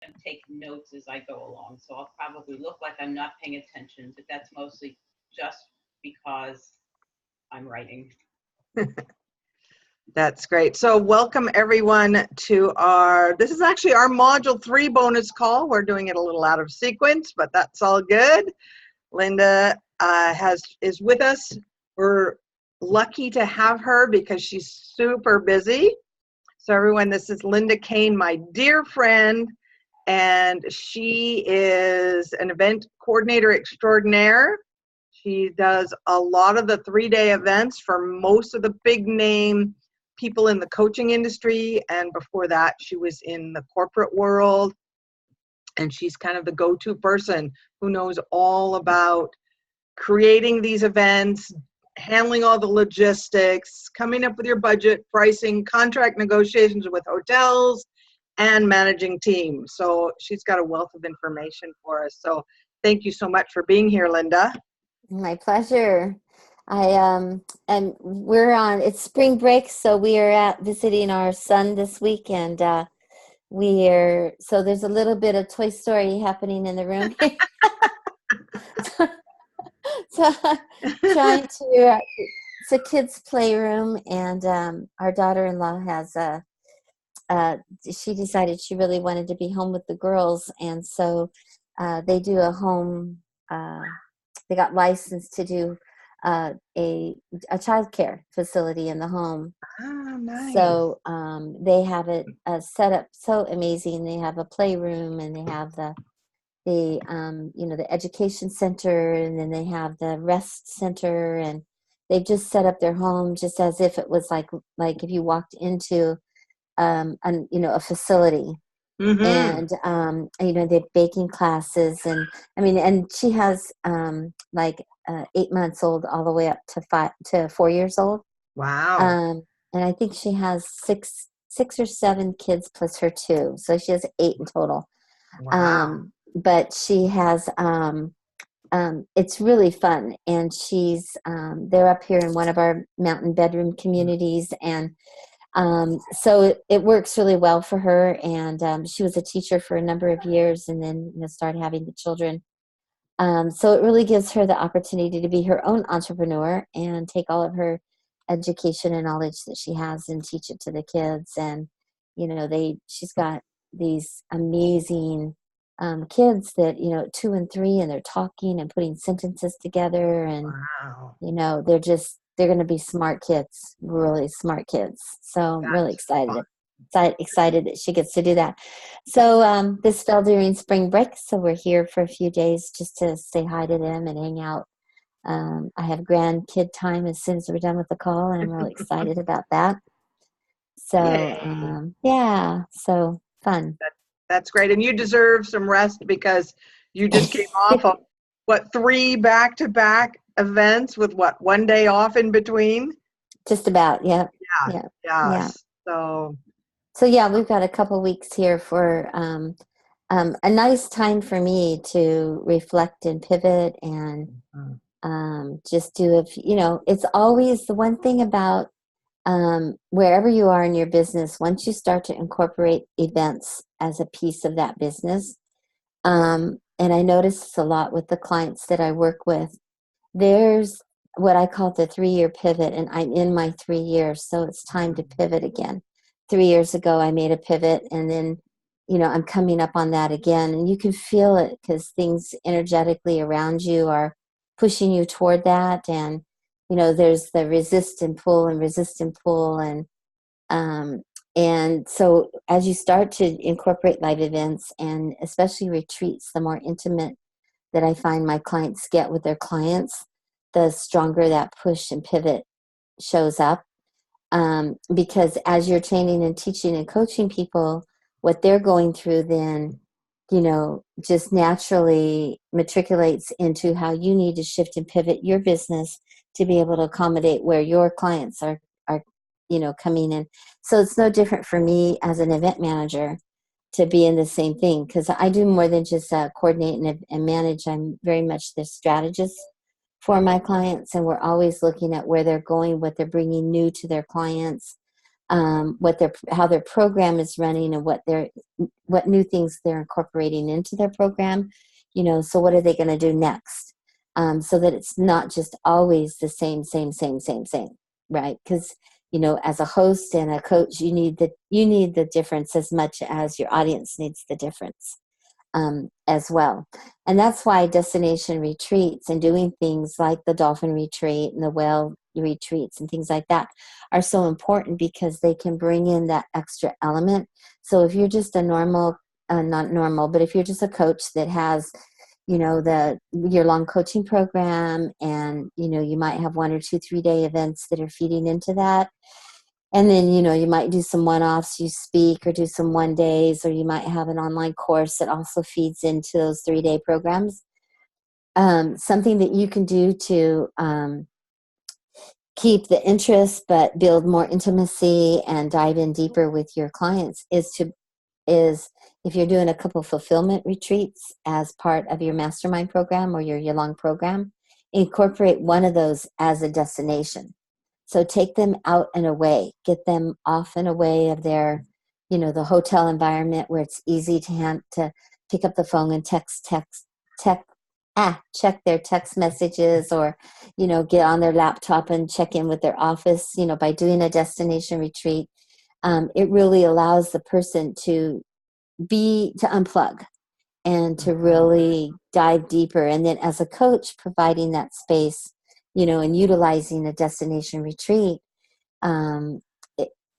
and take notes as I go along. So I'll probably look like I'm not paying attention, but that's mostly just because I'm writing. That's great. So welcome everyone to this is actually our Module 3 bonus call. We're doing it a little out of sequence, but that's all good. Linda is with us. We're lucky to have her because she's super busy. So everyone, this is Linda Cain, my dear friend, and she is an event coordinator extraordinaire. She does a lot of the 3-day events for most of the big name people in the coaching industry, and before that she was in the corporate world, and she's kind of the go-to person who knows all about creating these events, handling all the logistics, coming up with your budget, pricing, contract negotiations with hotels, and managing teams. So she's got a wealth of information for us. So thank you so much for being here, Linda. My pleasure. And it's spring break, so we are out visiting our son this week, and so there's a little bit of Toy Story happening in the room. so trying to, it's a kid's playroom, and our daughter-in-law she decided she really wanted to be home with the girls, and so they do a home, they got licensed to do a child care facility in the home. Oh, nice. So they have it set up so amazing. They have a playroom, and they have the education center, and then they have the rest center, and they've just set up their home just as if it was like if you walked into a facility. Mm-hmm. And they're baking classes, and she has 8 months old all the way up to 4 years old. Wow. And I think she has six or seven kids plus her 2, so she has 8 in total. Wow. But she has it's really fun, and she's they're up here in one of our mountain bedroom communities, and so it works really well for her. And she was a teacher for a number of years, and then started having the children. So it really gives her the opportunity to be her own entrepreneur and take all of her education and knowledge that she has and teach it to the kids. And she's got these amazing kids that 2 and 3, and they're talking and putting sentences together, and Wow. they're going to be smart kids, really smart kids. So I'm really excited that she gets to do that. So this fell during spring break, so we're here for a few days just to say hi to them and hang out. I have grandkid time as soon as we're done with the call, and I'm really excited about that. So so fun. That's great. And you deserve some rest because you just came off of 3 back-to-back events with 1 day off in between? Just about, yeah. So we've got a couple weeks here for a nice time for me to reflect and pivot and just do it's always the one thing about wherever you are in your business, once you start to incorporate events as a piece of that business, and I notice this a lot with the clients that I work with, there's what I call the 3-year pivot, and I'm in my 3 years, so it's time to pivot again. 3 years ago, I made a pivot, and then, I'm coming up on that again, and you can feel it because things energetically around you are pushing you toward that, and, there's the resist and pull, and so as you start to incorporate live events, and especially retreats, the more intimate that I find my clients get with their clients, the stronger that push and pivot shows up. Because as you're training and teaching and coaching people, what they're going through then, just naturally matriculates into how you need to shift and pivot your business to be able to accommodate where your clients are coming in. So it's no different for me as an event manager to be in the same thing, because I do more than just coordinate and manage. I'm very much the strategist for my clients, and we're always looking at where they're going, what they're bringing new to their clients, how their program is running, and what new things they're incorporating into their program. So what are they going to do next? So that it's not just always the same, right? Because as a host and a coach, you need the difference as much as your audience needs the difference as well. And that's why destination retreats and doing things like the dolphin retreat and the whale retreats and things like that are so important, because they can bring in that extra element. So if you're just a normal, not normal, but if you're just a coach that has the year-long coaching program, and you might have 1 or 2 3-day events that are feeding into that, and then you might do some one-offs, you speak or do some 1-days, or you might have an online course that also feeds into those 3-day programs. Something that you can do to keep the interest but build more intimacy and dive in deeper with your clients is if you're doing a couple fulfillment retreats as part of your mastermind program or your year-long program, incorporate one of those as a destination. So take them out and away, get them off and away of their, the hotel environment where it's easy to pick up the phone and check their text messages, or, get on their laptop and check in with their office. By doing a destination retreat, it really allows the person to unplug and to really dive deeper. And then as a coach, providing that space, and utilizing a destination retreat,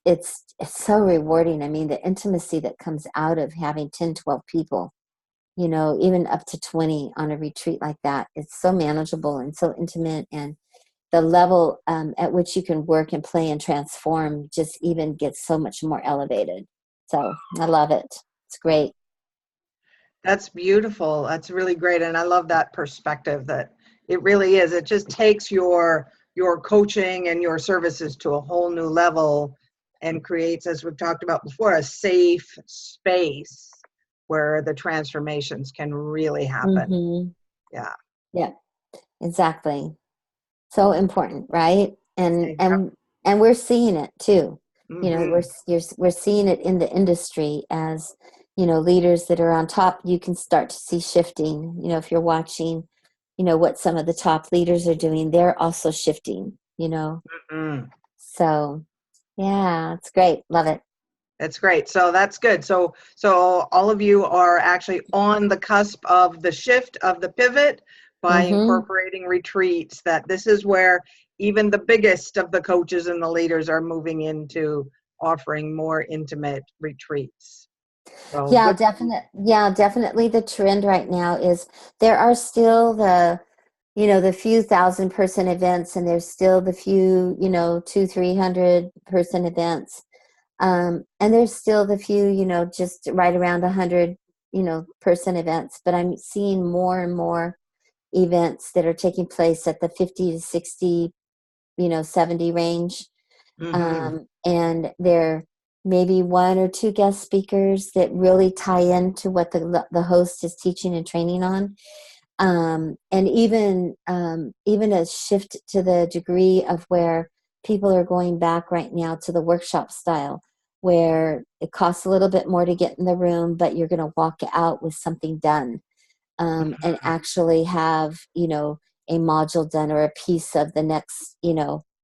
it's so rewarding. I mean, the intimacy that comes out of having 10, 12 people, even up to 20 on a retreat like that, it's so manageable and so intimate. And the level at which you can work and play and transform just even gets so much more elevated. So I love it. It's great. That's beautiful. That's really great. And I love that perspective, that it really is. It just takes your coaching and your services to a whole new level, and creates, as we've talked about before, a safe space where the transformations can really happen. Mm-hmm. Yeah. Yeah, exactly. So important, right? And Exactly. and we're seeing it too. Mm-hmm. We're seeing it in the industry as, leaders that are on top. You can start to see shifting. If you're watching, what some of the top leaders are doing, they're also shifting. Mm-hmm. So yeah, it's great. Love it. That's great. So that's good. So all of you are actually on the cusp of the shift, of the pivot, by Mm-hmm. incorporating retreats. That this is where even the biggest of the coaches and the leaders are moving into offering more intimate retreats. So Yeah, good. definitely the trend right now is there are still the few 1,000-person events, and there's still the few, 200-300-person events. And there's still the few, just right around 100, person events, but I'm seeing more and more events that are taking place at the 50 to 60, 70 range. Mm-hmm. And there may be 1 or 2 guest speakers that really tie into what the host is teaching and training on. And even a shift to the degree of where people are going back right now to the workshop style, where it costs a little bit more to get in the room, but you're going to walk out with something done, and actually have, a module done or a piece of the next,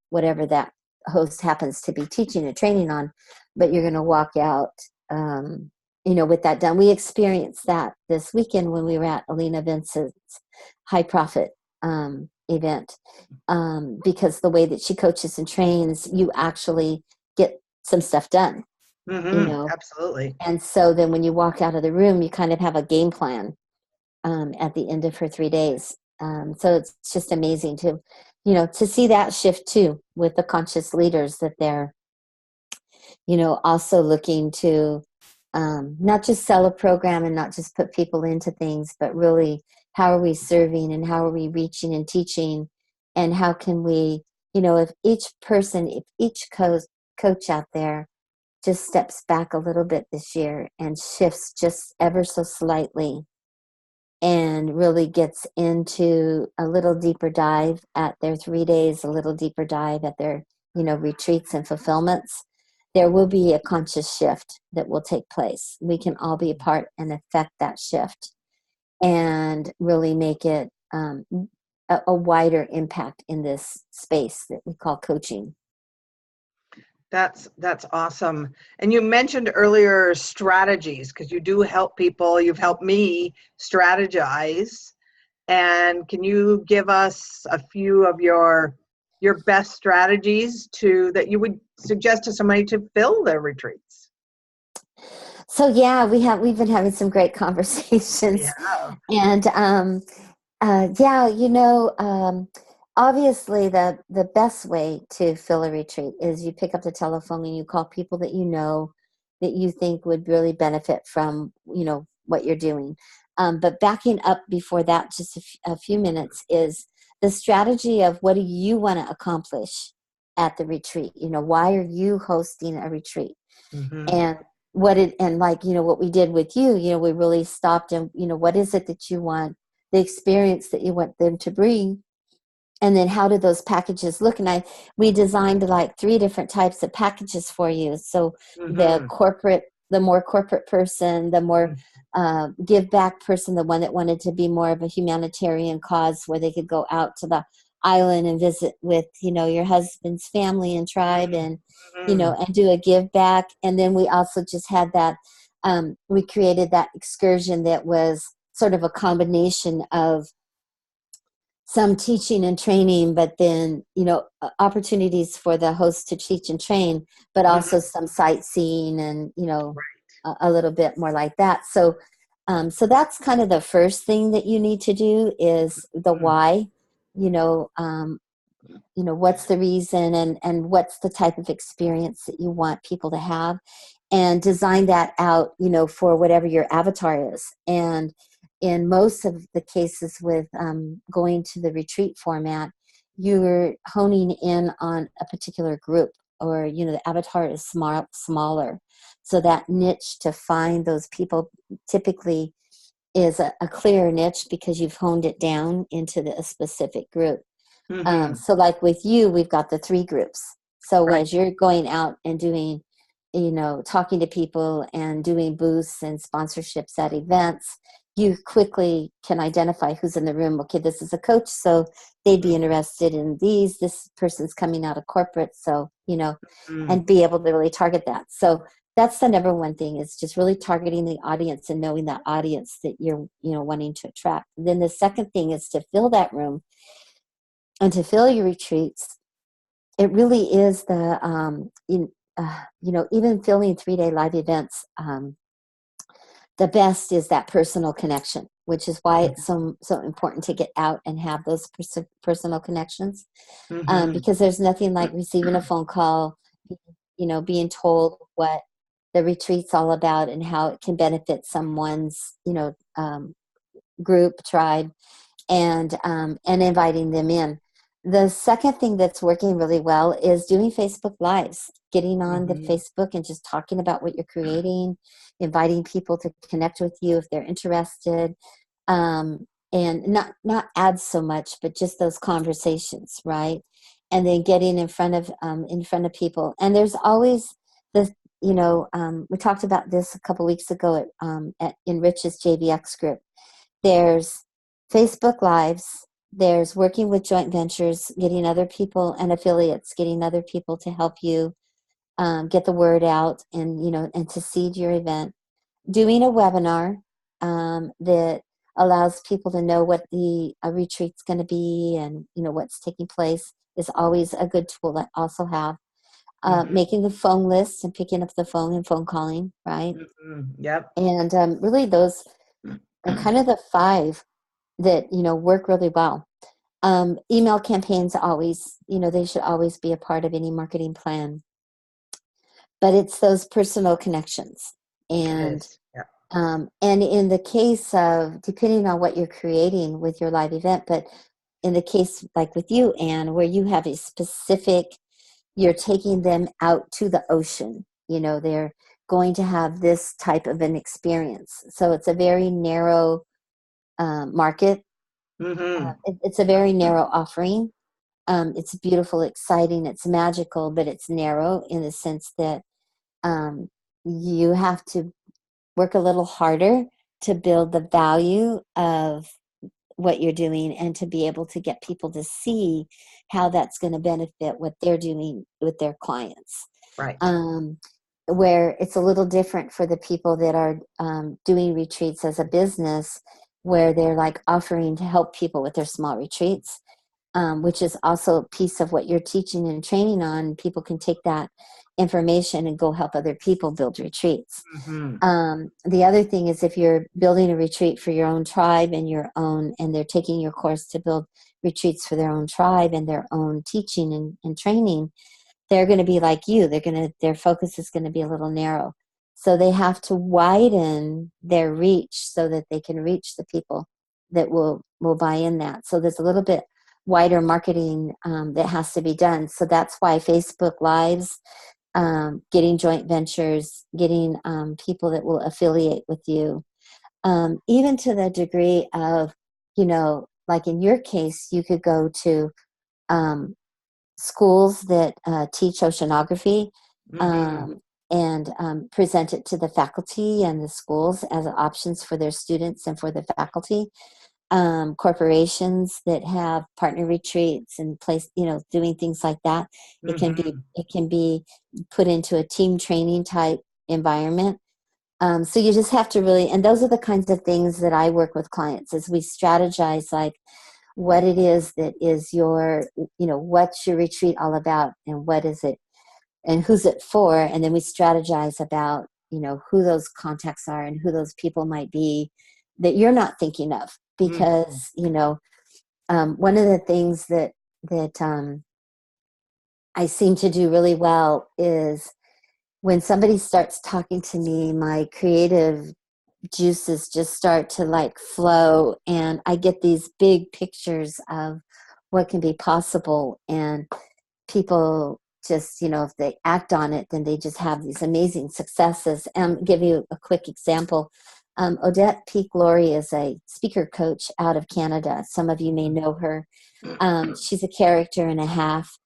whatever that host happens to be teaching and training on, but you're going to walk out, with that done. We experienced that this weekend when we were at Alina Vincent's high profit event, because the way that she coaches and trains, you actually get some stuff done, Mm-hmm. Absolutely. and so then when you walk out of the room, you kind of have a game plan at the end of her 3 days. So it's just amazing to see that shift too with the conscious leaders, that they're, also looking to not just sell a program and not just put people into things, but really how are we serving and how are we reaching and teaching, and how can we, if each coach out there just steps back a little bit this year and shifts just ever so slightly and really gets into a little deeper dive at their 3 days, a little deeper dive at their, retreats and fulfillments, there will be a conscious shift that will take place. We can all be a part and affect that shift and really make it a wider impact in this space that we call coaching. That's awesome. And you mentioned earlier strategies, because you do help people. You've helped me strategize. And can you give us a few of your best strategies that you would suggest to somebody to fill their retreats? So yeah, we've been having some great conversations. Yeah. And yeah, obviously the best way to fill a retreat is you pick up the telephone and you call people that you know that you think would really benefit from, what you're doing. But backing up before that, just a few minutes, is the strategy of what do you want to accomplish at the retreat? Why are you hosting a retreat? Mm-hmm. And what we did with you, we really stopped and, what is it that you want, the experience that you want them to bring? And then how do those packages look? And we designed like 3 different types of packages for you. So the more corporate person, the more give back person, the one that wanted to be more of a humanitarian cause where they could go out to the island and visit with, your husband's family and tribe and, and do a give back. And then we also just had that, we created that excursion that was sort of a combination of some teaching and training, but then, opportunities for the host to teach and train, but also some sightseeing and, a little bit more like that. So that's kind of the first thing that you need to do is the why, what's the reason and what's the type of experience that you want people to have, and design that out, for whatever your avatar is. And in most of the cases with going to the retreat format, you're honing in on a particular group, or the avatar is smaller. So that niche to find those people typically is a clearer niche because you've honed it down into a specific group. So like with you, we've got the 3 groups. So as you're going out and doing, talking to people and doing booths and sponsorships at events, you quickly can identify who's in the room. Okay, this is a coach, so they'd be interested in these. This person's coming out of corporate, so, and be able to really target that. So that's the number one thing, is just really targeting the audience and knowing that audience that you're, wanting to attract. And then the second thing is to fill that room and to fill your retreats. It really is even filling 3-day live events, the best is that personal connection, which is why it's so important to get out and have those personal connections. Because there's nothing like receiving a phone call, being told what the retreat's all about and how it can benefit someone's, group, tribe, and inviting them in. The second thing that's working really well is doing Facebook Lives, getting on the Facebook and just talking about what you're creating, inviting people to connect with you if they're interested, and not ads so much, but just those conversations, right? And then getting in front of people. And there's always the, we talked about this a couple weeks ago in Rich's JVX group. There's Facebook Lives. There's working with joint ventures, getting other people and affiliates, getting other people to help you get the word out and, and to seed your event. Doing a webinar that allows people to know what the retreat's going to be and, what's taking place is always a good tool to also have. Making the phone list and picking up the phone and phone calling, right? Yep. And really those are kind of the 5 that, work really well. Email campaigns always, they should always be a part of any marketing plan. But it's those personal connections. And and in the case of, depending on what you're creating with your live event, but in the case like with you, Anne, where you have a specific, you're taking them out to the ocean, they're going to have this type of an experience. So it's a very narrow market. It's a very narrow offering. It's beautiful, exciting, it's magical, but it's narrow in the sense that you have to work a little harder to build the value of what you're doing and to be able to get people to see how that's going to benefit what they're doing with their clients. Right. Where it's a little different for the people that are doing retreats as a business, where they're like offering to help people with their small retreats, which is also a piece of what you're teaching and training on. People can take that information and go help other people build retreats. The other thing is, if you're building a retreat for your own tribe and and they're taking your course to build retreats for their own tribe and their own teaching and training, they're going to be like you. Their focus is going to be a little narrow. So they have to widen their reach so that they can reach the people that will buy in that. So there's a little bit wider marketing that has to be done. So that's why Facebook Lives, getting joint ventures, getting people that will affiliate with you, even to the degree of, like in your case, you could go to schools that teach oceanography and present it to the faculty and the schools as options for their students and for the faculty. Corporations that have partner retreats and doing things like that. It can be put into a team training type environment. So you just have to really, and those are the kinds of things that I work with clients as we strategize, like what it is that is what's your retreat all about and what is it and who's it for? And then we strategize about, who those contacts are and who those people might be that you're not thinking of. Because, one of the things that I seem to do really well is when somebody starts talking to me, my creative juices just start to like flow, and I get these big pictures of what can be possible, and people just, if they act on it, then they just have these amazing successes. And I'll give you a quick example. Odette Peak Laurie is a speaker coach out of Canada. Some of you may know her. She's a character and a half.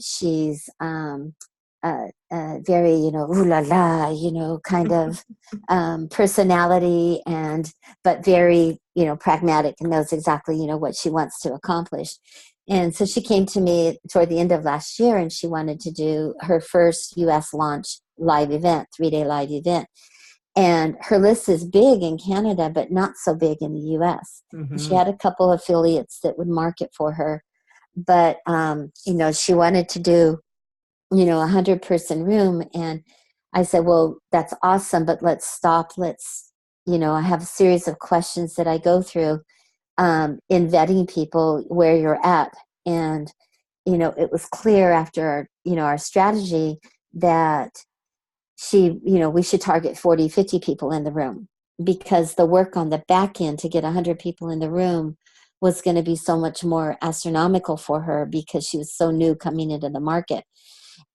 She's very, ooh la la, kind of personality, but very, pragmatic, and knows exactly, what she wants to accomplish. And so she came to me toward the end of last year, and she wanted to do her first U.S. launch live event, 3-day live event. And her list is big in Canada, but not so big in the U.S. She had a couple of affiliates that would market for her. But, she wanted to do, a 100-person room. And I said, well, that's awesome, but let's stop. I have a series of questions that I go through in vetting people where you're at. And, it was clear after, our strategy that we should target 40, 50 people in the room, because the work on the back end to get 100 people in the room was going to be so much more astronomical for her, because she was so new coming into the market.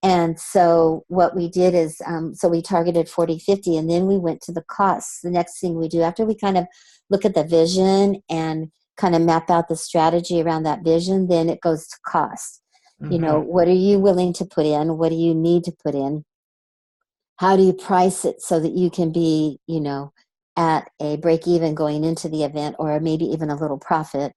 And so what we did is, so we targeted 40, 50, and then we went to the costs. The next thing we do after we kind of look at the vision and kind of map out the strategy around that vision, then it goes to cost. What are you willing to put in? What do you need to put in? How do you price it so that you can be, at a break even going into the event, or maybe even a little profit?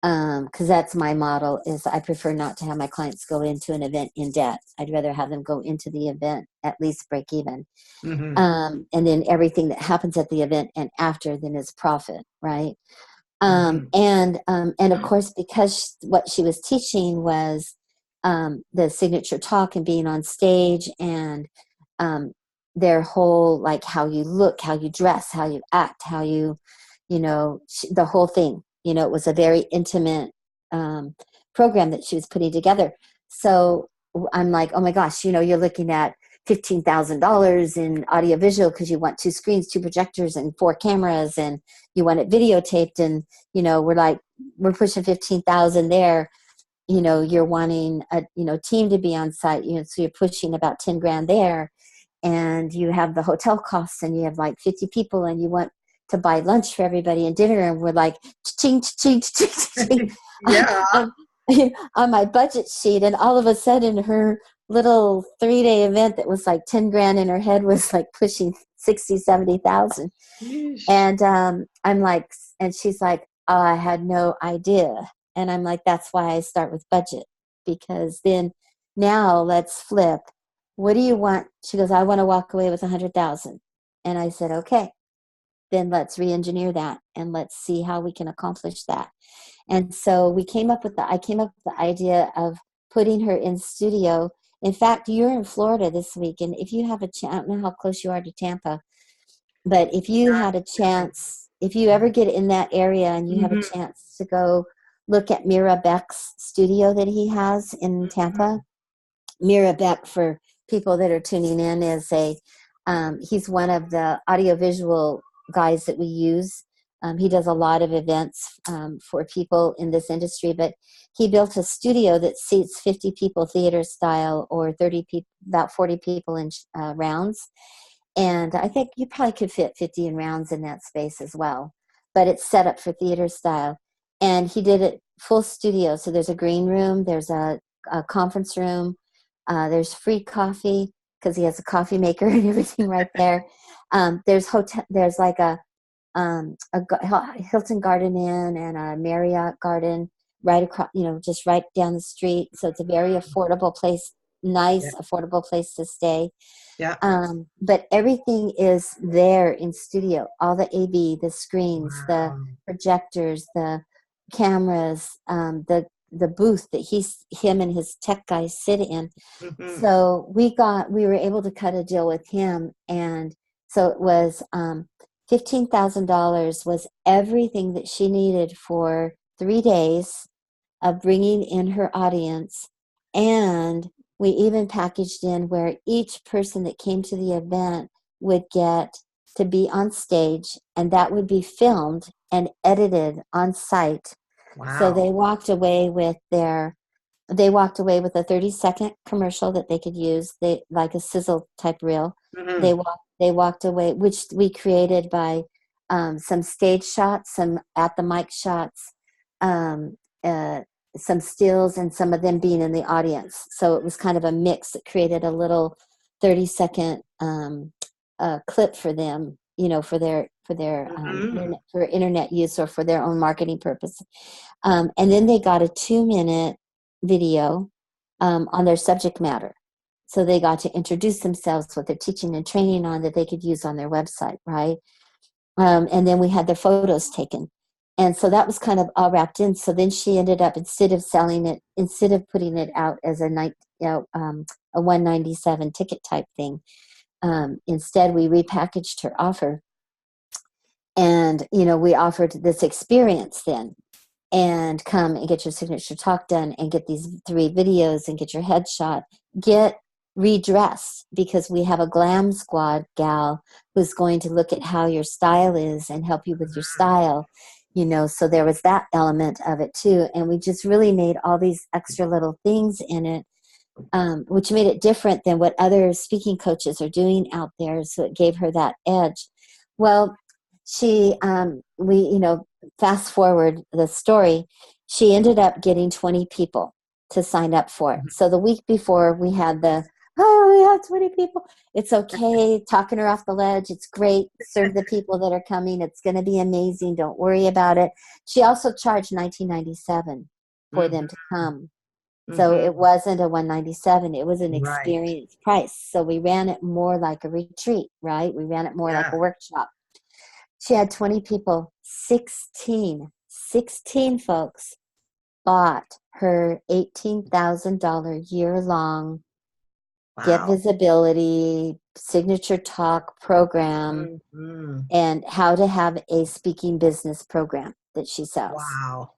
Because that's my model, is I prefer not to have my clients go into an event in debt. I'd rather have them go into the event at least break even. And then everything that happens at the event and after then is profit, right? And of course, because what she was teaching was the signature talk and being on stage, and their whole, like, how you look, how you dress, how you act, how you, the whole thing, it was a very intimate program that she was putting together. So I'm like, oh my gosh, you're looking at $15,000 in audiovisual, because you want 2 screens, 2 projectors, and 4 cameras, and you want it videotaped. And, we're pushing 15,000 there. You're wanting a, team to be on site, so you're pushing about 10 grand there. And you have the hotel costs, and you have like 50 people, and you want to buy lunch for everybody and dinner. And we're like, ching, ching, ching, ching, Yeah. on my budget sheet. And all of a sudden her little 3-day event that was like 10 grand in her head was like pushing 60, 70,000. Yeesh. And I'm like, and she's like, oh, I had no idea. And I'm like, that's why I start with budget, because then now let's flip. What do you want? She goes, I want to walk away with 100,000. And I said, okay, then let's re-engineer that and let's see how we can accomplish that. And so I came up with the idea of putting her in studio. In fact, you're in Florida this week, and if you have a chance, I don't know how close you are to Tampa, but if you had a chance, if you ever get in that area and you have a chance to go look at Mira Beck's studio that he has in Tampa. Mira Beck, for people that are tuning in, is he's one of the audiovisual guys that we use. He does a lot of events for people in this industry, but he built a studio that seats 50 people theater style, or 30 people, about 40 people in rounds. And I think you probably could fit 50 in rounds in that space as well, but it's set up for theater style. And he did it full studio. So there's a green room, there's a conference room, there's free coffee because he has a coffee maker and everything right there. There's like a Hilton Garden Inn and a Marriott Garden right across, just right down the street. So it's a very affordable place, nice, affordable place to stay. Yeah. But everything is there in studio. All the AV, the screens, the projectors, the cameras, the booth that him and his tech guys sit in. So we were able to cut a deal with him, and so it was $15,000 was everything that she needed for 3 days of bringing in her audience. And we even packaged in where each person that came to the event would get to be on stage, and that would be filmed and edited on site. Wow. So they walked away with a 30-second commercial that they could use, like a sizzle type reel. They walked away, which we created by some stage shots, some at the mic shots, some stills, and some of them being in the audience. So it was kind of a mix that created a little 30-second clip for them, for their internet, for internet use or for their own marketing purpose. And then they got a 2-minute video on their subject matter. So they got to introduce themselves, what they're teaching and training on, that they could use on their website, right? And then we had their photos taken. And so that was kind of all wrapped in. So then she ended up, instead of putting it out as a $197 ticket type thing, instead we repackaged her offer. And, we offered this experience then. And come and get your signature talk done and get these 3 videos and get your headshot. Get redressed, because we have a glam squad gal who's going to look at how your style is and help you with your style. So there was that element of it too. And we just really made all these extra little things in it, which made it different than what other speaking coaches are doing out there. So it gave her that edge. Well, fast forward the story, she ended up getting 20 people to sign up for it. So the week before we had we have 20 people. It's okay, talking her off the ledge. It's great. Serve the people that are coming. It's going to be amazing. Don't worry about it. She also charged $19.97 for them to come. So it wasn't a $197. It was an experience price. So we ran it more like a retreat, right? We ran it more like a workshop. She had 20 people, 16 folks bought her $18,000 year-long Get Visibility signature talk program and how to have a speaking business program that she sells. Wow.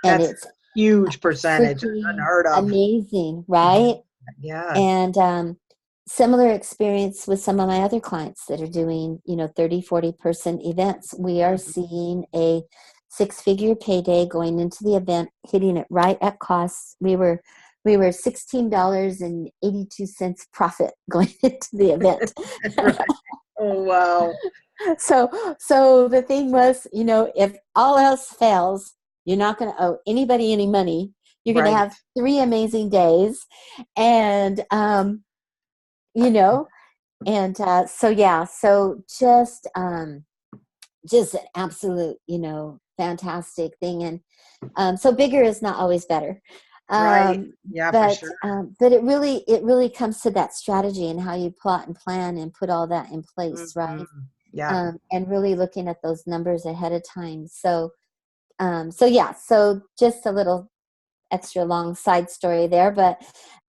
And it's huge percentage. Unheard of. Amazing, right? Yeah. And similar experience with some of my other clients that are doing, 30, 40 person events. We are seeing a 6-figure payday going into the event, hitting it right at costs. We were $16.82 profit going into the event. Right. Oh, wow. So the thing was, if all else fails, you're not going to owe anybody any money. You're going to Right. have 3 amazing days. And, you know, and so, yeah, so just an absolute, fantastic thing. And so bigger is not always better. Right. Um, Yeah, for but sure. it really comes to that strategy and how you plot and plan and put all that in place, right? Mhm. Yeah. And really looking at those numbers ahead of time. So just a little extra long side story there, but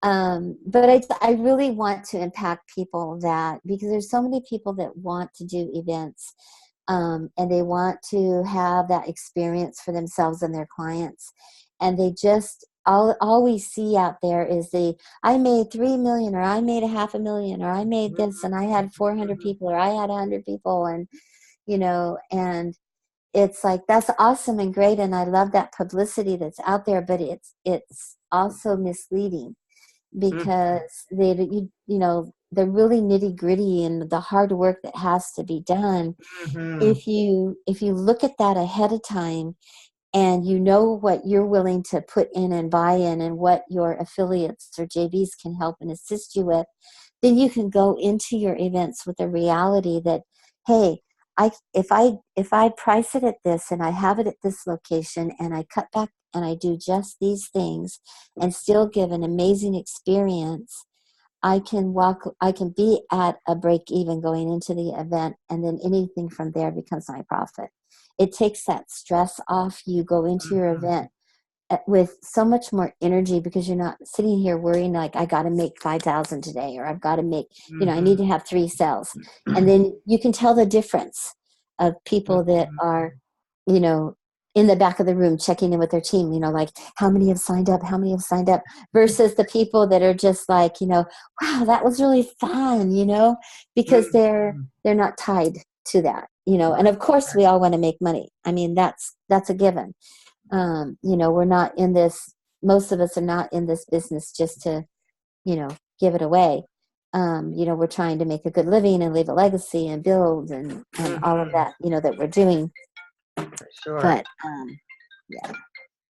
I really want to impact people, that because there's so many people that want to do events, and they want to have that experience for themselves and their clients, and they just all we see out there is I made 3 million, or I made a half a million, or I made this, and I had 400 Mhm. people, or I had 100 people, and and it's like, that's awesome and great, and I love that publicity that's out there, but it's also misleading, Mhm. because the really nitty gritty and the hard work that has to be done, Mhm. if you look at that ahead of time, and you know what you're willing to put in and buy in, and what your affiliates or JVs can help and assist you with, then you can go into your events with a reality that, hey, if I price it at this, and I have it at this location, and I cut back and I do just these things and still give an amazing experience, I can be at a break even going into the event, and then anything from there becomes my profit. It takes that stress off. You go into your Mhm. event with so much more energy, because you're not sitting here worrying like, I got to make 5,000 today, or I've got to make, I need Mhm. to have 3 sales. And then you can tell the difference of people that Mhm. are, you know, in the back of the room checking in with their team, like, how many have signed up, versus the people that are just like, wow, that was really fun, because Mhm. they're not tied to that, and Right. of course we all want to make money. I mean, that's a given. We're not in this, most of us are not in this business just to, give it away. We're trying to make a good living and leave a legacy and build, and all of Mhm. that, that we're doing. For sure. But, yeah,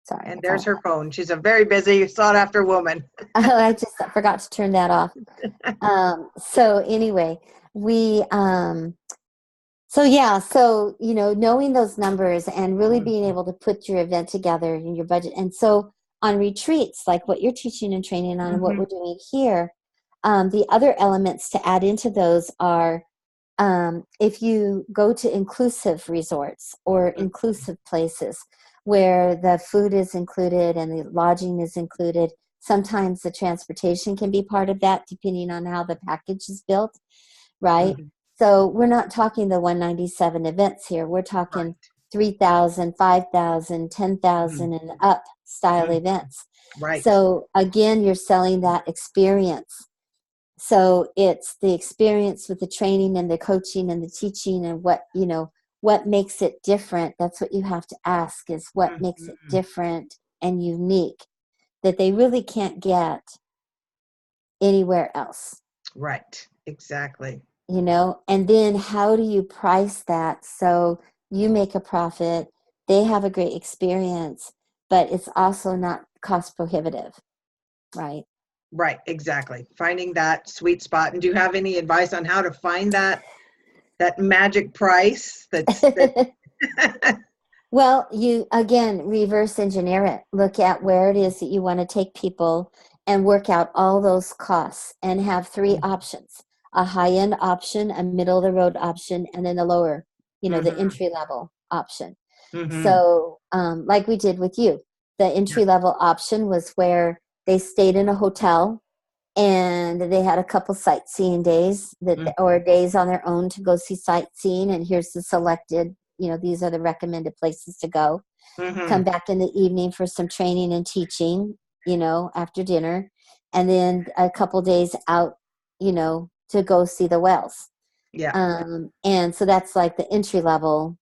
sorry, And that's all there's I her phone. She's a very busy, sought after woman. have. I just forgot to turn that off. So anyway, we, so yeah, so knowing those numbers and really being Mhm. able to put your event together in your budget. And so on retreats, like what you're teaching and training on, and what Mhm. we're doing here, the other elements to add into those are, if you go to inclusive resorts or Mhm. inclusive places where the food is included and the lodging is included, sometimes the transportation can be part of that, depending on how the package is built, right? Mhm. So we're not talking the 197 events here. We're talking Right. 3,000, 5,000, 10,000 Mhm. and up style Mhm. events. Right. So again, you're selling that experience. So it's the experience with the training and the coaching and the teaching, and what makes it different. That's what you have to ask, is what makes it Mhm. different and unique that they really can't get anywhere else. Right. Exactly. And then how do you price that so you make a profit, they have a great experience, but it's also not cost prohibitive, right? Right. Exactly. Finding that sweet spot. And do you have any advice on how to find that magic price that Well, you again reverse engineer it. Look at where it is that you want to take people, and work out all those costs, and have 3 options: a high end option, a middle of the road option, and then the lower, the Mhm. entry level option. Mhm. So, like we did with you, the Yeah. entry level option was where they stayed in a hotel, and they had a couple sightseeing days Mhm. or days on their own to go see sightseeing. And here's the selected, these are the recommended places to go. Come Mhm. back in the evening for some training and teaching, after dinner, and then a couple days out, to go see the whales. Yeah. And so that's like the entry level,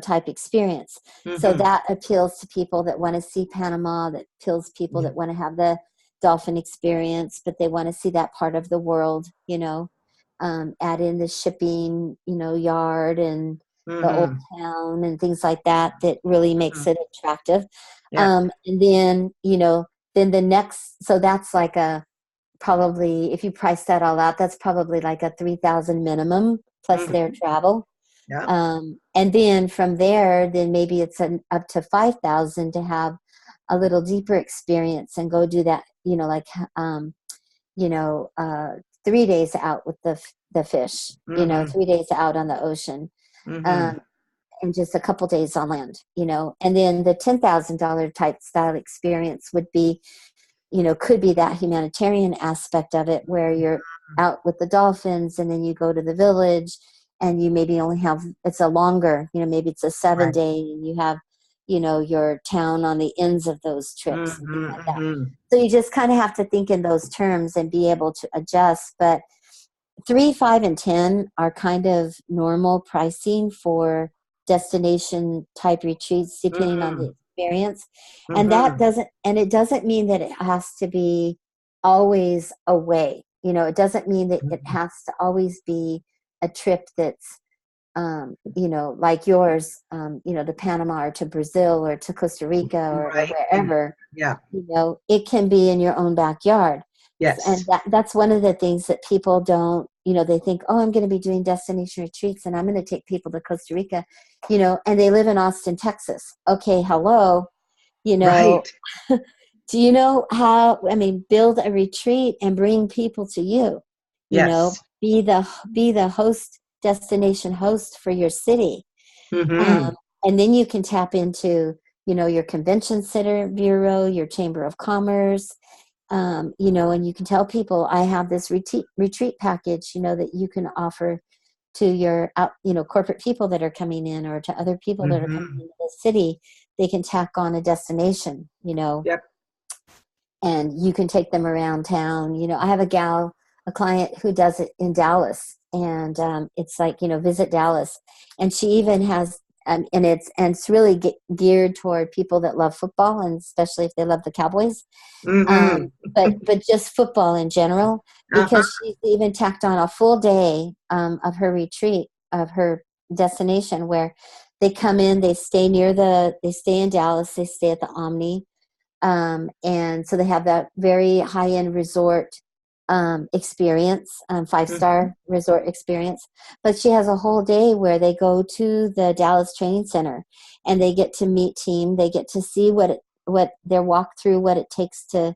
type experience. So Mhm. that appeals to people that want to see Panama, that appeals to people Yeah. that want to have the dolphin experience, but they want to see that part of the world, add in the shipping, yard, and the old Mhm. town and things like that, that really makes Mhm. it attractive. Yeah. And then, then the next, so that's like probably, if you price that all out, that's probably like a 3,000 minimum plus Mhm. their travel. Yeah. And then from there, then maybe it's up to 5,000 to have a little deeper experience and go do that, like, you know, uh, 3 days out with the fish, Mhm. 3 days out on the ocean, Mhm. um, and just a couple days on land, and then the $10,000 type style experience would be, could be that humanitarian aspect of it where you're out with the dolphins and then you go to the village and you maybe only have, it's a longer, maybe it's a 7 day and you have, your town on the ends of those trips and things Mhm. like that. Mhm. So you just kind of have to think in those terms and be able to adjust. But 3, 5, and 10 are kind of normal pricing for destination type retreats, depending on the Mhm. experience. And Mhm. it doesn't mean that it has to be always away. It doesn't mean that it has to always be a trip that's, like yours, to Panama or to Brazil or to Costa Rica or Right. wherever. Yeah. It can be in your own backyard. And Yes. that's one of the things that people don't, they think, oh, I'm going to be doing destination retreats and I'm going to take people to Costa Rica, and they live in Austin, Texas. Okay, hello, you know, Right. do you know how, build a retreat and bring people to you, Yes. be the host, destination host for your city. Mhm. Um, and then you can tap into, your convention center bureau, your chamber of commerce, and you can tell people I have this retreat package, that you can offer to your out, corporate people that are coming in or to other people that are coming Mhm. into the city. They can tack on a destination, Yep. and you can take them around town. I have a client who does it in Dallas, and it's like, visit Dallas, and she even has, and it's really geared toward people that love football, and especially if they love the Cowboys, Mhm. but just football in general, Uh-huh. because she's even tacked on a full day of her retreat, of her destination, where they come in, they stay in Dallas, they stay at the Omni, and so they have that very high-end resort experience, Mhm. five-star resort experience. But she has a whole day where they go to the Dallas Training Center and they get to meet team. They get to see what their walkthrough, what it takes to,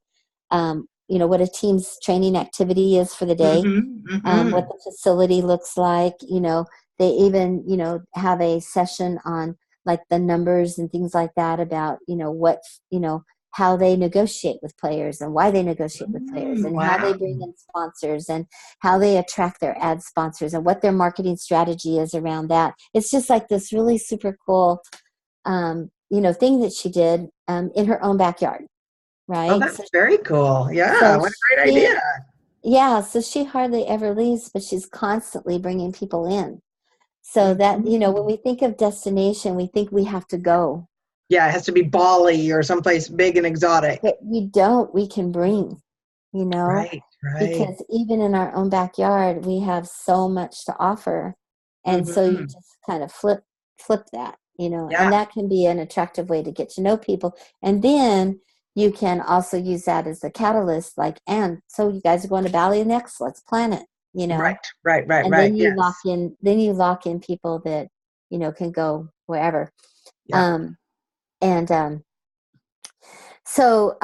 what a team's training activity is for the day, Mhm. what Mhm. the facility looks like. They even, have a session on like the numbers and things like that about, what, how they negotiate with players and why they negotiate with players and how they Wow. bring in sponsors and how they attract their ad sponsors and what their marketing strategy is around that. It's just like this really super cool, thing that she did in her own backyard. Oh, Right. that's very cool. Yeah. So What a great she, idea. yeah, so she hardly ever leaves, but she's constantly bringing people in. So that, when Mhm. we think of destination, we think we have to go, Yeah, it has to be Bali or someplace big and exotic. but we don't. We can bring, you know, Right. Right. because even in our own backyard, we have so much to offer. And so you Mhm. just kind of flip that, and Yeah. that can be an attractive way to get to know people. And then you can also use that as a catalyst, like, and so you guys are going to Bali next, let's plan it, Right. Right. Right. and Right. Yes. then you lock in people that, can go wherever. Yeah. And so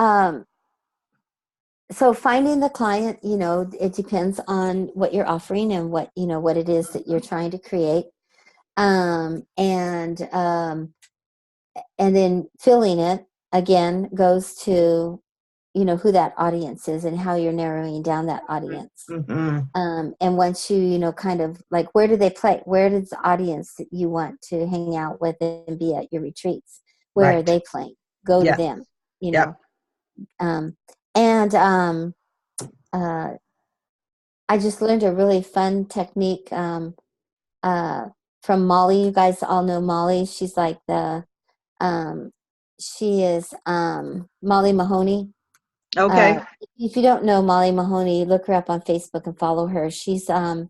so finding the client, it depends on what you're offering and what it is that you're trying to create, um, and um, and then filling it again goes to, who that audience is and how you're narrowing down that audience. Mhm. And once you, kind of like, where do they play? Where does the audience that you want to hang out with and be at your retreats? Where are Right. they playing? Go to Yeah. them, you Yep. know. And uh, I just learned a really fun technique uh, from Molly. You guys all know Molly. She's like um, she is Molly Mahoney. Okay. If you don't know Molly Mahoney, look her up on Facebook and follow her. She's I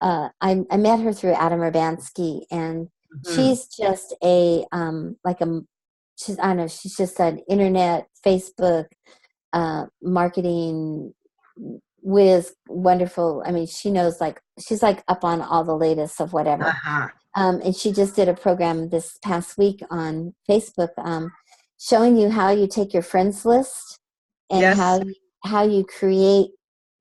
met her through Adam Urbanski, and Mhm. she's just a like I don't know, she's just an internet, Facebook, marketing whiz, wonderful. I mean, she knows, like, she's like up on all the latest of whatever. Uh-huh. And she just did a program this past week on Facebook, showing you how you take your friends list and Yes. how you create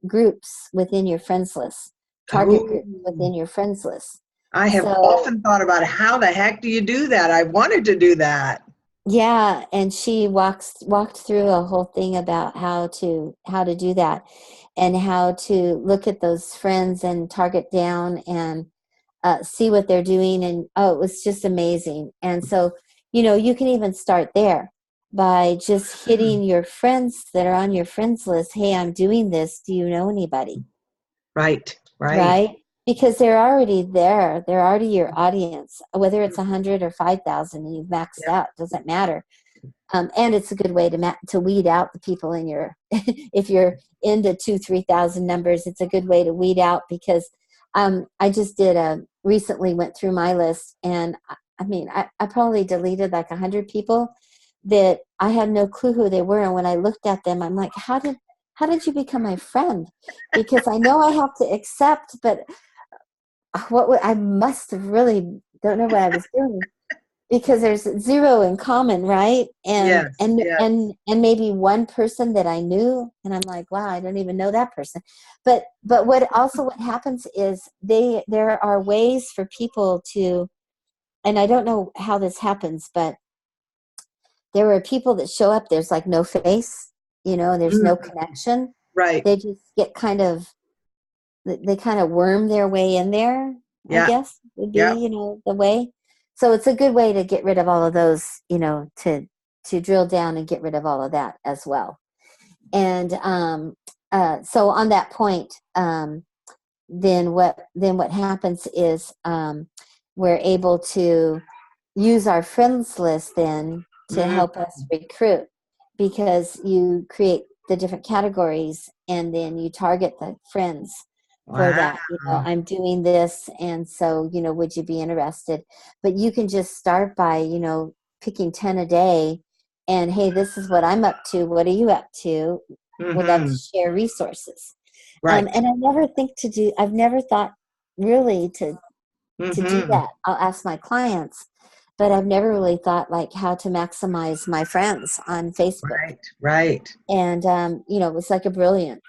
groups within your friends list, target groups Ooh. within your friends list. I have So often thought about how the heck do you do that? I wanted to do that. yeah, and she walked through a whole thing about how to do that, and how to look at those friends and target down and see what they're doing. And oh, it was just amazing. And so, you can even start there by just hitting your friends that are on your friends list. Hey, I'm doing this. Do you know anybody? Right, right. Right? Because they're already there. They're already your audience, whether it's 100 or 5,000 and you've maxed Yep. out, doesn't matter. And it's a good way to weed out the people in your, if you're into 2,000-3,000 numbers, it's a good way to weed out, because I just recently went through my list, and I mean, I probably deleted like 100 people that I had no clue who they were. And when I looked at them, I'm like, how did you become my friend? Because I know I have to accept, but I must have really don't know what I was doing, because there's zero in common, right? And Yes, and yes. and maybe one person that I knew, and I'm like, wow, I don't even know that person. But what happens is there are ways for people to, and I don't know how this happens, but there are people that show up, there's like no face, there's no Mm, connection. right. They just get they kind of worm their way in there, I Yeah, guess would yeah. be, the way. So it's a good way to get rid of all of those, to drill down and get rid of all of that as well. And so on that point, then what happens is, we're able to use our friends list then to Mm, help us recruit, because you create the different categories and then you target the friends for wow. that. I'm doing this, and so, would you be interested? But you can just start by, picking 10 a day, and hey, this is what I'm up to. What are you up to? Would love to Hmm. share resources. Right. And I've never thought really to do Hmm. that. I'll ask my clients, but I've never really thought like how to maximize my friends on Facebook. Right, right. And it was like a brilliant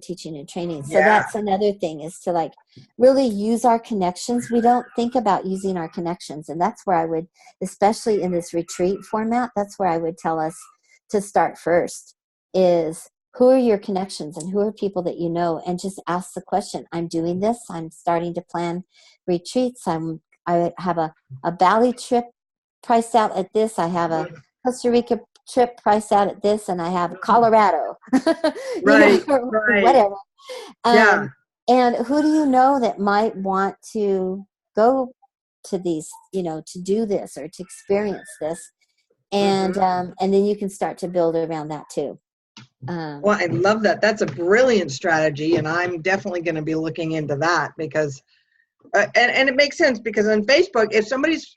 teaching and training. So Yeah. that's another thing, is to like really use our connections. We don't think about using our connections, and that's where I would, especially in this retreat format, that's where I would tell us to start first, is who are your connections and who are people that you know, and just ask the question. I'm doing this, I'm starting to plan retreats, I have a Bali trip priced out at this, I have a Costa Rica trip priced out at this, and I have Colorado, Right, or right. whatever. Yeah. And who do you know that might want to go to these, to do this or to experience this? Hmm. And then you can start to build around that too. Well, I love that. That's a brilliant strategy, and I'm definitely going to be looking into that, because, and it makes sense, because on Facebook, if somebody's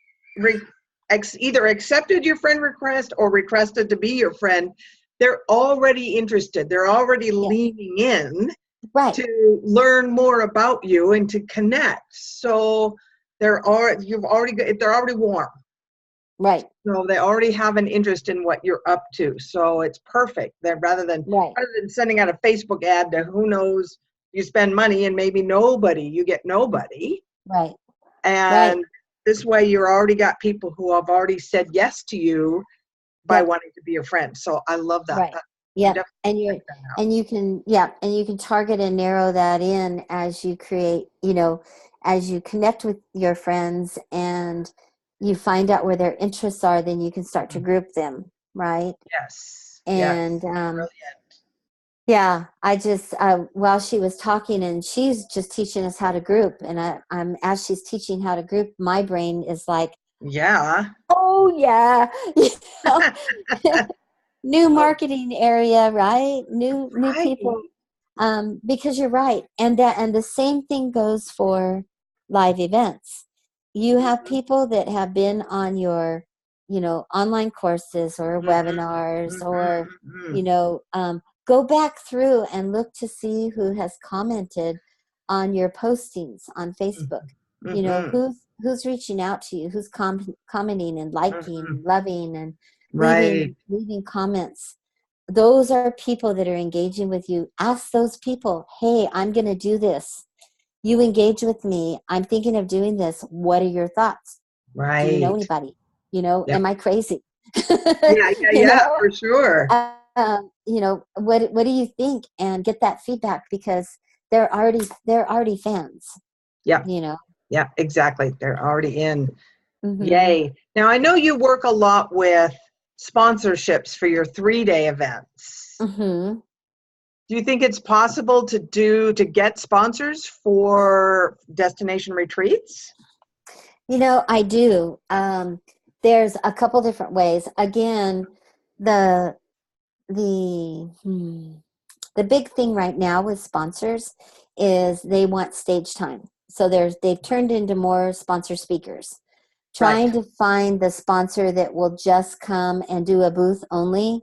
either accepted your friend request or requested to be your friend, they're already interested. They're already Yeah, leaning in right, to learn more about you and to connect. So they're already warm. right, So they already have an interest in what you're up to. So it's perfect. That rather than right, sending out a Facebook ad to who knows, you spend money and maybe you get nobody. right, right, And this way you're already got people who have already said yes to you by yep, wanting to be your friend. So I love that. right, I'm yep. definitely And check you're, that out. and you can target and narrow that in as you create, as you connect with your friends and you find out where their interests are, then you can start to group them, right? Yes. Yes. And Brilliant. yeah, I just while she was talking, and she's just teaching us how to group, and I'm as she's teaching how to group, my brain is like, Yeah. oh yeah, new marketing area, right? New people, Right. because you're right, and the same thing goes for live events. You have Mhm. people that have been on your online courses or webinars or, mhm. go back through and look to see who has commented on your postings on Facebook. Mhm. Who's reaching out to you, who's commenting and liking Mhm. and loving and Right, leaving comments. Those are people that are engaging with you. Ask those people, hey, I'm going to do this. You engage with me. I'm thinking of doing this. What are your thoughts? Do you know right. anybody? Yep. Am I crazy? Yeah, yeah, you yeah, know, for sure. what do you think? And get that feedback, because they're already fans. Yeah, You know. yeah, exactly. They're already in. Mm-hmm. Yay. Now, I know you work a lot with sponsorships for your 3-day events. Mm-hmm. Do you think it's possible to get sponsors for destination retreats? I do. There's a couple different ways. Again, the the hmm, the big thing right now with sponsors is they want stage time. So they've turned into more sponsor speakers. Right, Trying to find the sponsor that will just come and do a booth only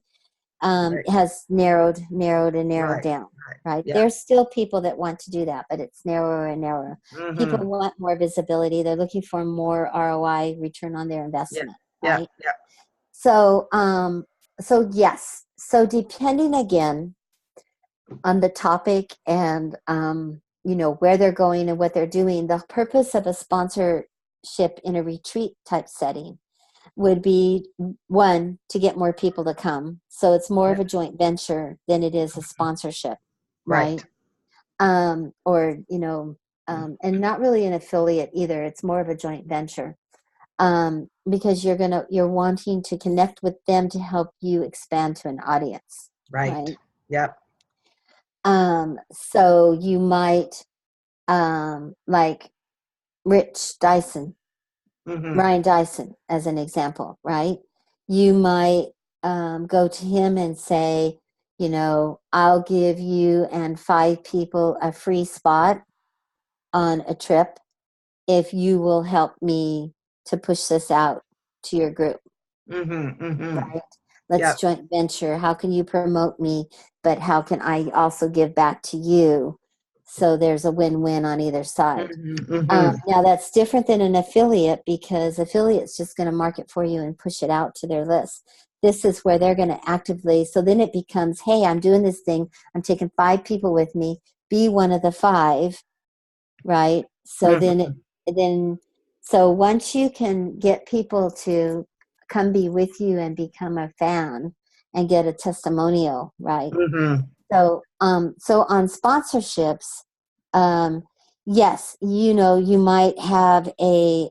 right, has narrowed right, down. right. Right? Yeah. There's still people that want to do that, but it's narrower and narrower. People Mm-hmm. want more visibility. They're looking for more ROI, return on their Yeah, investment. yeah, Right? yeah. So, yes. So depending again on the topic and where they're going and what they're doing, the purpose of a sponsorship in a retreat type setting would be, one, to get more people to come. So it's more Yeah. of a joint venture than it is a sponsorship, Right. right? Or and not really an affiliate either. It's more of a joint venture, because you're wanting to connect with them to help you expand to an audience, Right. right? Yep. So you might, like Rich Dyson, Mm-hmm. Ryan Dyson, as an example, right? You might go to him and say, I'll give you and 5 people a free spot on a trip if you will help me to push this out to your group. Mm-hmm. Mm-hmm. Right. Let's Yep. joint venture. How can you promote me? But how can I also give back to you? So there's a win-win on either side. Mm-hmm. Mm-hmm. Now that's different than an affiliate, because affiliate's just going to market for you and push it out to their list. This is where they're going to actively, so then it becomes, hey, I'm doing this thing. I'm taking 5 people with me. Be one of the 5, right? So Mm-hmm. so once you can get people to come be with you and become a fan and get a testimonial, right? Mm-hmm. So on sponsorships, yes, you might have you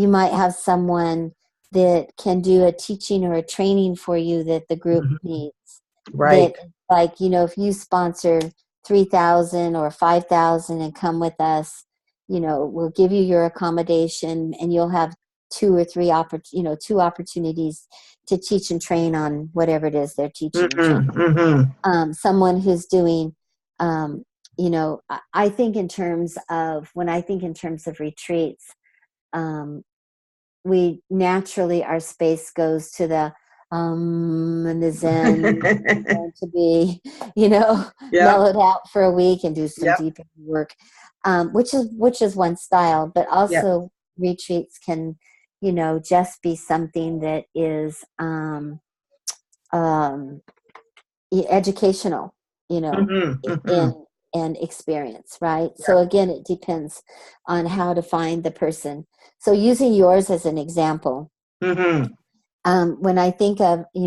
might have someone that can do a teaching or a training for you that the group Mm-hmm. needs. Right. That, like, if you sponsor 3,000 or 5,000 and come with us, we'll give you your accommodation and you'll have 2 or 3 2 opportunities to teach and train on whatever it is they're teaching and training. Mm-hmm. Mm-hmm. Someone who's doing, I think in terms of, when I think in terms of retreats, we naturally, our space goes to the and the zen. I'm going to be, Yep. mellowed out for a week and do some Yep. deep work, which is one style, but Yep. also retreats can, just be something that is um, educational, Mm-hmm. Mm-hmm. in and experience, right? So Yep. again, it depends on how to find the person. So using yours as an example, Mm-hmm. when I think of, you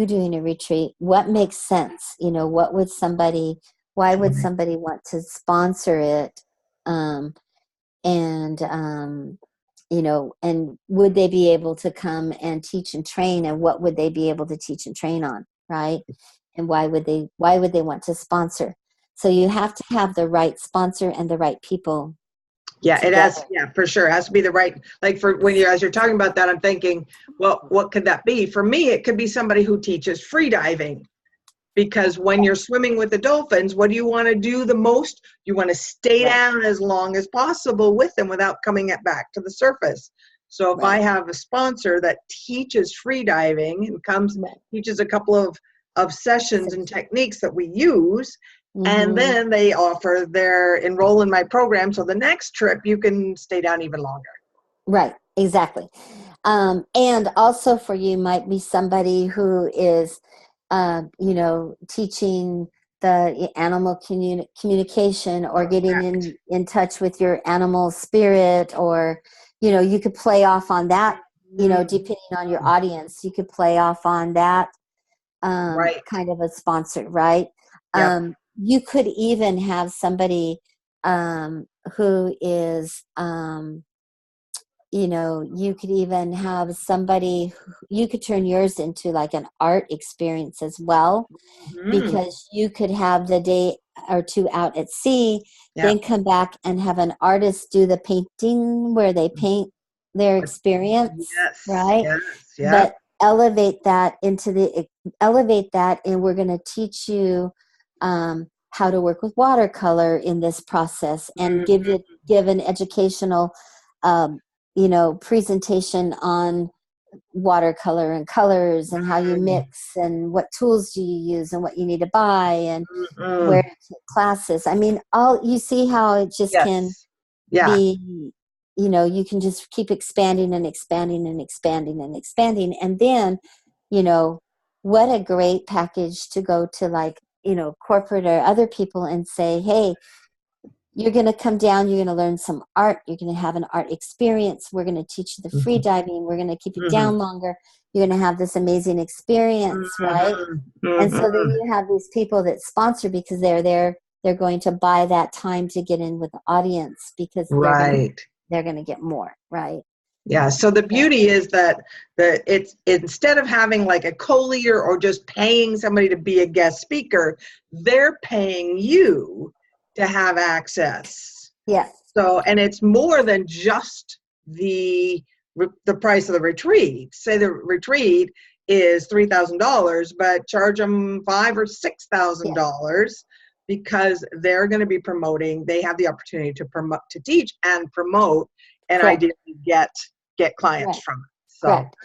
doing a retreat, what makes sense? Why would somebody want to sponsor it? Um, and would they be able to come and teach and train, and what would they be able to teach and train on, right? And why would they want to sponsor? So you have to have the right sponsor and the right people Yeah, it has, together. yeah, for sure. It has to be the right, like for when as you're talking about that, I'm thinking, well, what could that be? For me, it could be somebody who teaches free diving. Because when you're swimming with the dolphins, what do you want to do the most? You want to stay Right. down as long as possible with them without coming back to the surface. So if I Right. have a sponsor that teaches free diving and comes, Right. teaches a couple of sessions and techniques that we use, and Mm-hmm. then they offer their enroll in my program. So the next trip you can stay down even longer. Right, exactly. And also for you might be somebody who is, teaching the animal communication, or getting in touch with your animal spirit, or, you could play off on that, depending on your audience, you could play off on that Right. kind of a sponsor, right? Yep. You could even have somebody who is, you could even have somebody, you could turn yours into like an art experience as well, Mhm. because you could have the day or two out at sea, then Yep. come back and have an artist do the painting where they paint their experience, Yes. right? Yes. Yep. But elevate that, and we're going to teach you how to work with watercolor in this process, and Mhm. give an educational presentation on watercolor and colors, and how you Mhm. mix, and what tools do you use, and what you need to buy, and where Mhm. to take classes. I mean, all you see how it just can Yes. Yeah. be, you can just keep expanding and expanding and expanding and expanding. And then, what a great package to go to, like, corporate or other people, and say, hey, you're going to come down, you're going to learn some art, you're going to have an art experience, we're going to teach you the free Mhm. diving, we're going to keep you Mhm. down longer, you're going to have this amazing experience, right? Mhm. And so then Mhm. you have these people that sponsor, because they're going to buy that time to get in with the audience, because Right. they're going to get more, right? Yeah. So the So, beauty is that it's instead of having like a co-leader or just paying somebody to be a guest speaker, they're paying you to have access. yes. So, and it's more than just the price of the retreat. Say the retreat is $3,000, but charge them $5,000 or Yeah. $6,000, because they're going to be promoting. They have the opportunity to promote, to teach and promote, and Correct. ideally get clients Correct. from it. So Correct.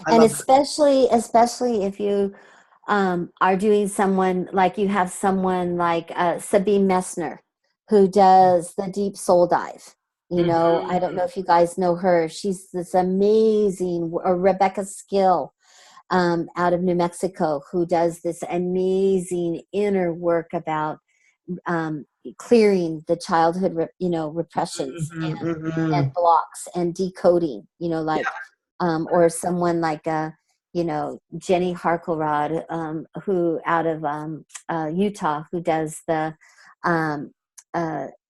I And love that. especially if you are doing someone, like you have someone like Sabine Messner, who does the deep soul dive. I don't know Mhm. if you guys know her. She's this amazing, or Rebecca Skill, out of New Mexico, who does this amazing inner work about clearing the childhood, repressions Mhm. and Mhm. blocks, and decoding, Yeah. like, or someone like Jenny Harkelrod, who out of Utah, who does the um,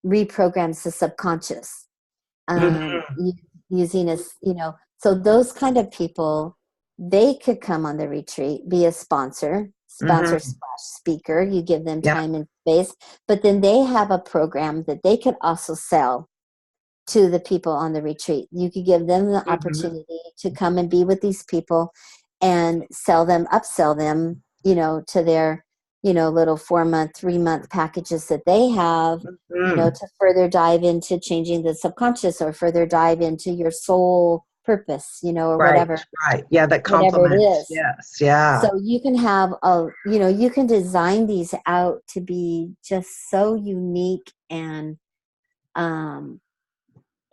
reprograms the subconscious, Mhm. u- using us, so those kind of people, they could come on the retreat, be a sponsor Mhm. slash speaker. You give them Yeah. time and space, but then they have a program that they could also sell to the people on the retreat. You could give them the Mhm. opportunity to come and be with these people, and upsell them, to their, little 4-month, 3-month packages that they have, Mhm. to further dive into changing the subconscious, or further dive into your soul purpose, or Right. whatever, Right. Yeah. That whatever it complements. is. Yes. Yeah. So you can have you can design these out to be just so unique and um,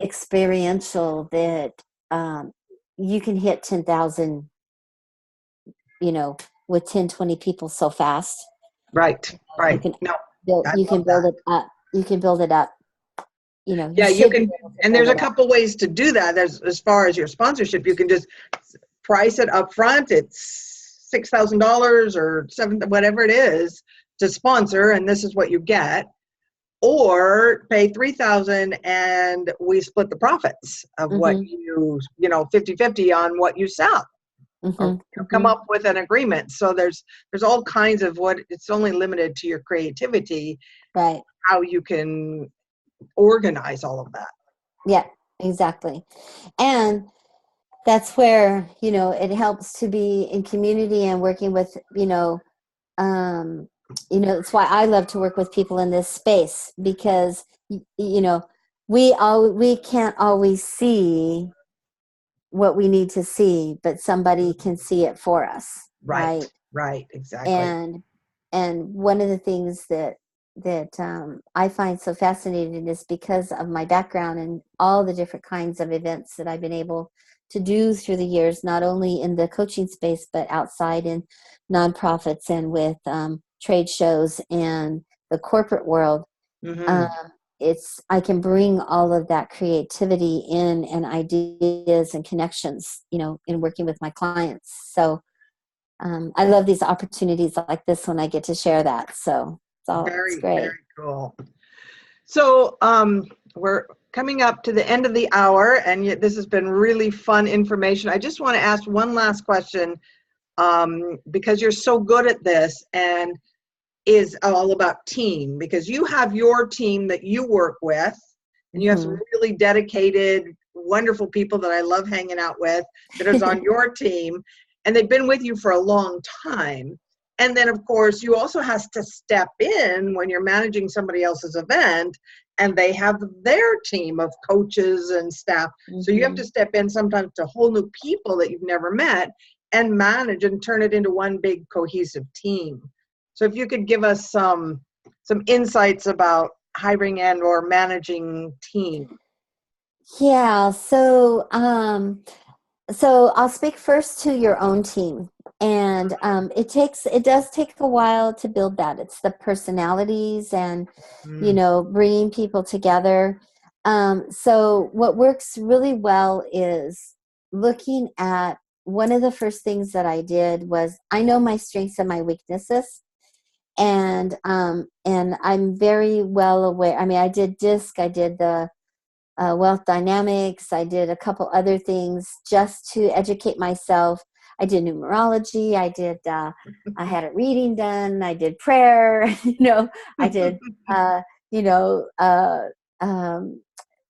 experiential, that um, you can hit 10,000, you know, with 10, 20 people so fast. Right. You Right. can No, I you can love build that. it up. You can build it up. You Yeah, you should be can, able to and build there's a it up. couple ways to do that. There's, as far as your sponsorship, you can just price it up front. It's $6,000 or seven, whatever it is, to sponsor, and this is what you get. Or pay 3,000 and we split the profits of what Mm-hmm. 50-50 on what you sell, or Mm-hmm. come Mm-hmm. up with an agreement. So there's all kinds of what, it's only limited to your creativity, Right. how you can organize all of that. Yeah, exactly. And that's where, it helps to be in community and working with, um, that's why I love to work with people in this space, because we can't always see what we need to see, but somebody can see it for us, right? Right, exactly. And one of the things that I find so fascinating is because of my background and all the different kinds of events that I've been able to do through the years, not only in the coaching space, but outside in nonprofits and with trade shows and the corporate world. Mm-hmm. I can bring all of that creativity in and ideas and connections, in working with my clients. So I love these opportunities like this when I get to share that. So it's great. Very cool. So we're coming up to the end of the hour, and yet this has been really fun information. I just want to ask one last question, because you're so good at this, and is all about team, because you have your team that you work with, and you have some really dedicated, wonderful people that I love hanging out with that is on your team, and they've been with you for a long time. And then, of course, you also have to step in when you're managing somebody else's event, and they have their team of coaches and staff. So you have to step in sometimes to whole new people that you've never met and manage and turn it into one big cohesive team. So if you could give us some insights about hiring and or managing team. Yeah. So I'll speak first to your own team. And it does take a while to build that. It's the personalities and, bringing people together. So what works really well is looking at, one of the first things that I did was, I know my strengths and my weaknesses. And I'm very well aware. I mean, I did DISC, I did the wealth dynamics, I did a couple other things just to educate myself. I did numerology, I had a reading done, I did prayer, I did,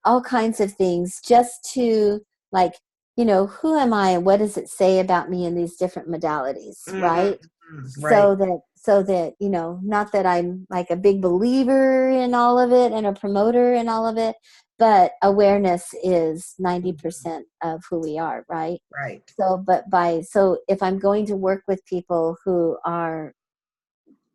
all kinds of things just to, like, who am I and what does it say about me in these different modalities, right? Right. So that, not that I'm like a big believer in all of it and a promoter in all of it, but awareness is 90% of who we are, right? Right. So if I'm going to work with people who are,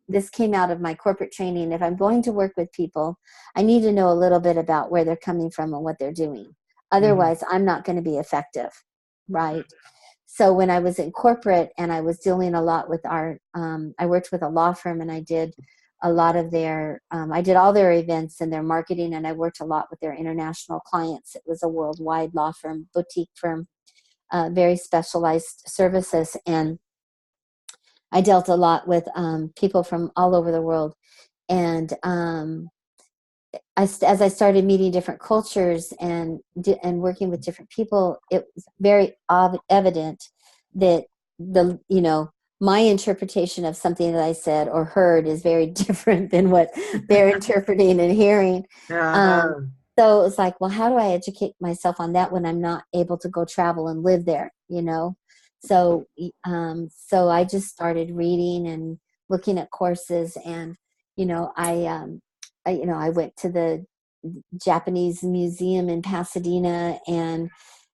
this came out of my corporate training, if I'm going to work with people, I need to know a little bit about where they're coming from and what they're doing. Otherwise, I'm not going to be effective, right? So when I was in corporate and I was dealing a lot with I worked with a law firm, and I did a lot of I did all their events and their marketing, and I worked a lot with their international clients. It was a worldwide law firm, boutique firm, very specialized services. And I dealt a lot with people from all over the world. And as I started meeting different cultures and working with different people, it was very evident that my interpretation of something that I said or heard is very different than what they're interpreting and hearing. So it was like, well, how do I educate myself on that when I'm not able to go travel and live there, So I just started reading and looking at courses, and, I went to the Japanese museum in Pasadena and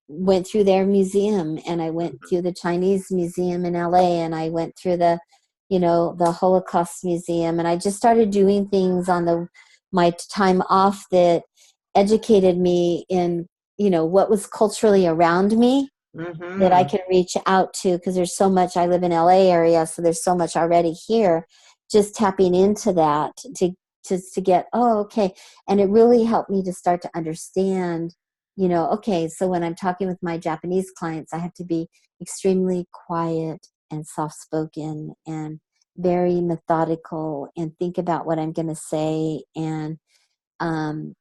went through their museum, and I went through the Chinese museum in LA, and I went through the Holocaust museum, and I just started doing things on my time off that educated me in, what was culturally around me that I can reach out to, because there's so much. I live in LA area, so there's so much already here. Just tapping into that to get, oh, okay. And it really helped me to start to understand, okay, so when I'm talking with my Japanese clients, I have to be extremely quiet and soft-spoken and very methodical and think about what I'm going to say. And when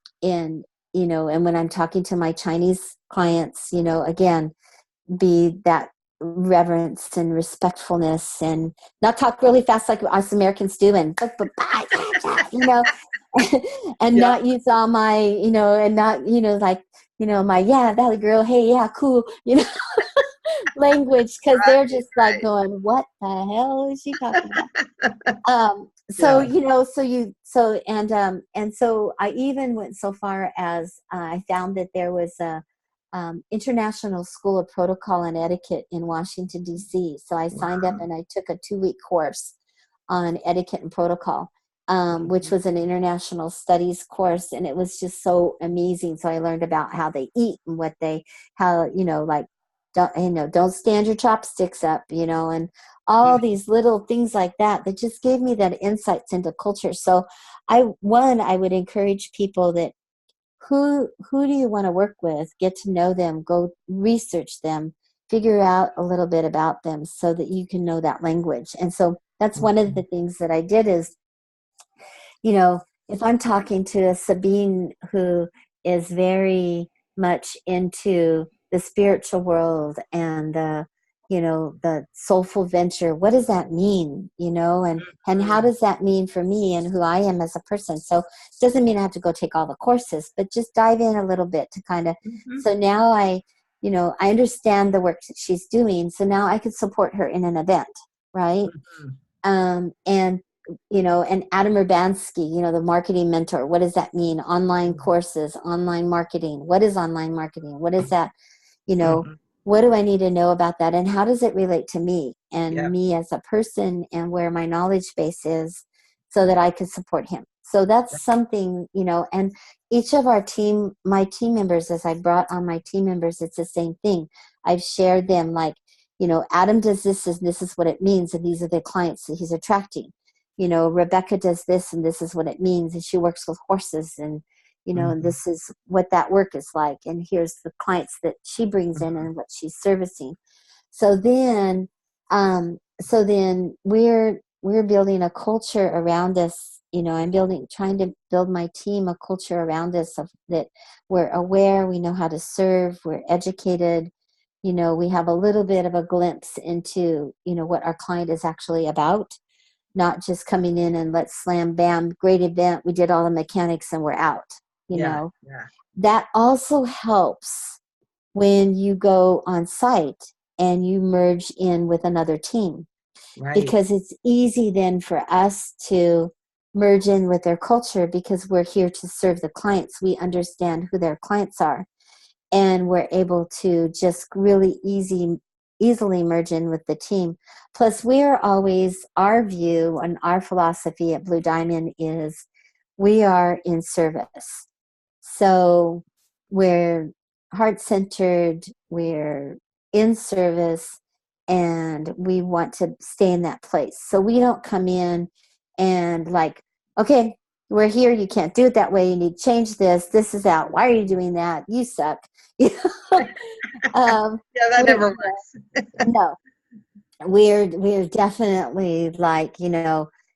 I'm talking to my Chinese clients, again, be that reverence and respectfulness, and not talk really fast like us Americans do, and and not use all my, and not, my, yeah, Valley girl, hey, yeah, cool, language, because they're just like going, what the hell is she talking about? So I even went so far as I found that there was International School of Protocol and Etiquette in Washington, D.C. So I signed up Wow. and I took a 2-week course on etiquette and protocol, which was an international studies course. And it was just so amazing. So I learned about how they eat and how, like, don't stand your chopsticks up, and all these little things like that just gave me that insights into culture. So I would encourage people that who do you want to work with? Get to know them, go research them, figure out a little bit about them so that you can know that language. And so that's one of the things that I did is, if I'm talking to a Sabine who is very much into the spiritual world and the soulful venture, what does that mean? And how does that mean for me and who I am as a person? So it doesn't mean I have to go take all the courses, but just dive in a little bit to kind of, so now I understand the work that she's doing. So now I could support her in an event. Right. And Adam Urbanski, the marketing mentor, what does that mean? Online courses, online marketing. What is online marketing? What is that? What do I need to know about that? And how does it relate to me and me as a person and where my knowledge base is so that I could support him? So that's something, and each of my team members, as I brought on my team members, it's the same thing. I've shared them like, Adam does this and this is what it means. And these are the clients that he's attracting. Rebecca does this and this is what it means. And she works with horses and, and this is what that work is like. And here's the clients that she brings in and what she's servicing. So then we're building a culture around us. I'm trying to build my team a culture around us that we're aware, we know how to serve, we're educated. We have a little bit of a glimpse into, what our client is actually about, not just coming in and let's slam, bam, great event. We did all the mechanics and we're out, That also helps when you go on site and you merge in with another team. Right. Because it's easy then for us to merge in with their culture because we're here to serve the clients. We understand who their clients are. And we're able to just really easily merge in with the team. Plus, our view and our philosophy at Blue Diamond is we are in service. So we're heart-centered, we're in service, and we want to stay in that place. So we don't come in and like, okay, we're here, you can't do it that way, you need to change this, this is out, why are you doing that, you suck. Yeah, that never works. No, we're definitely like,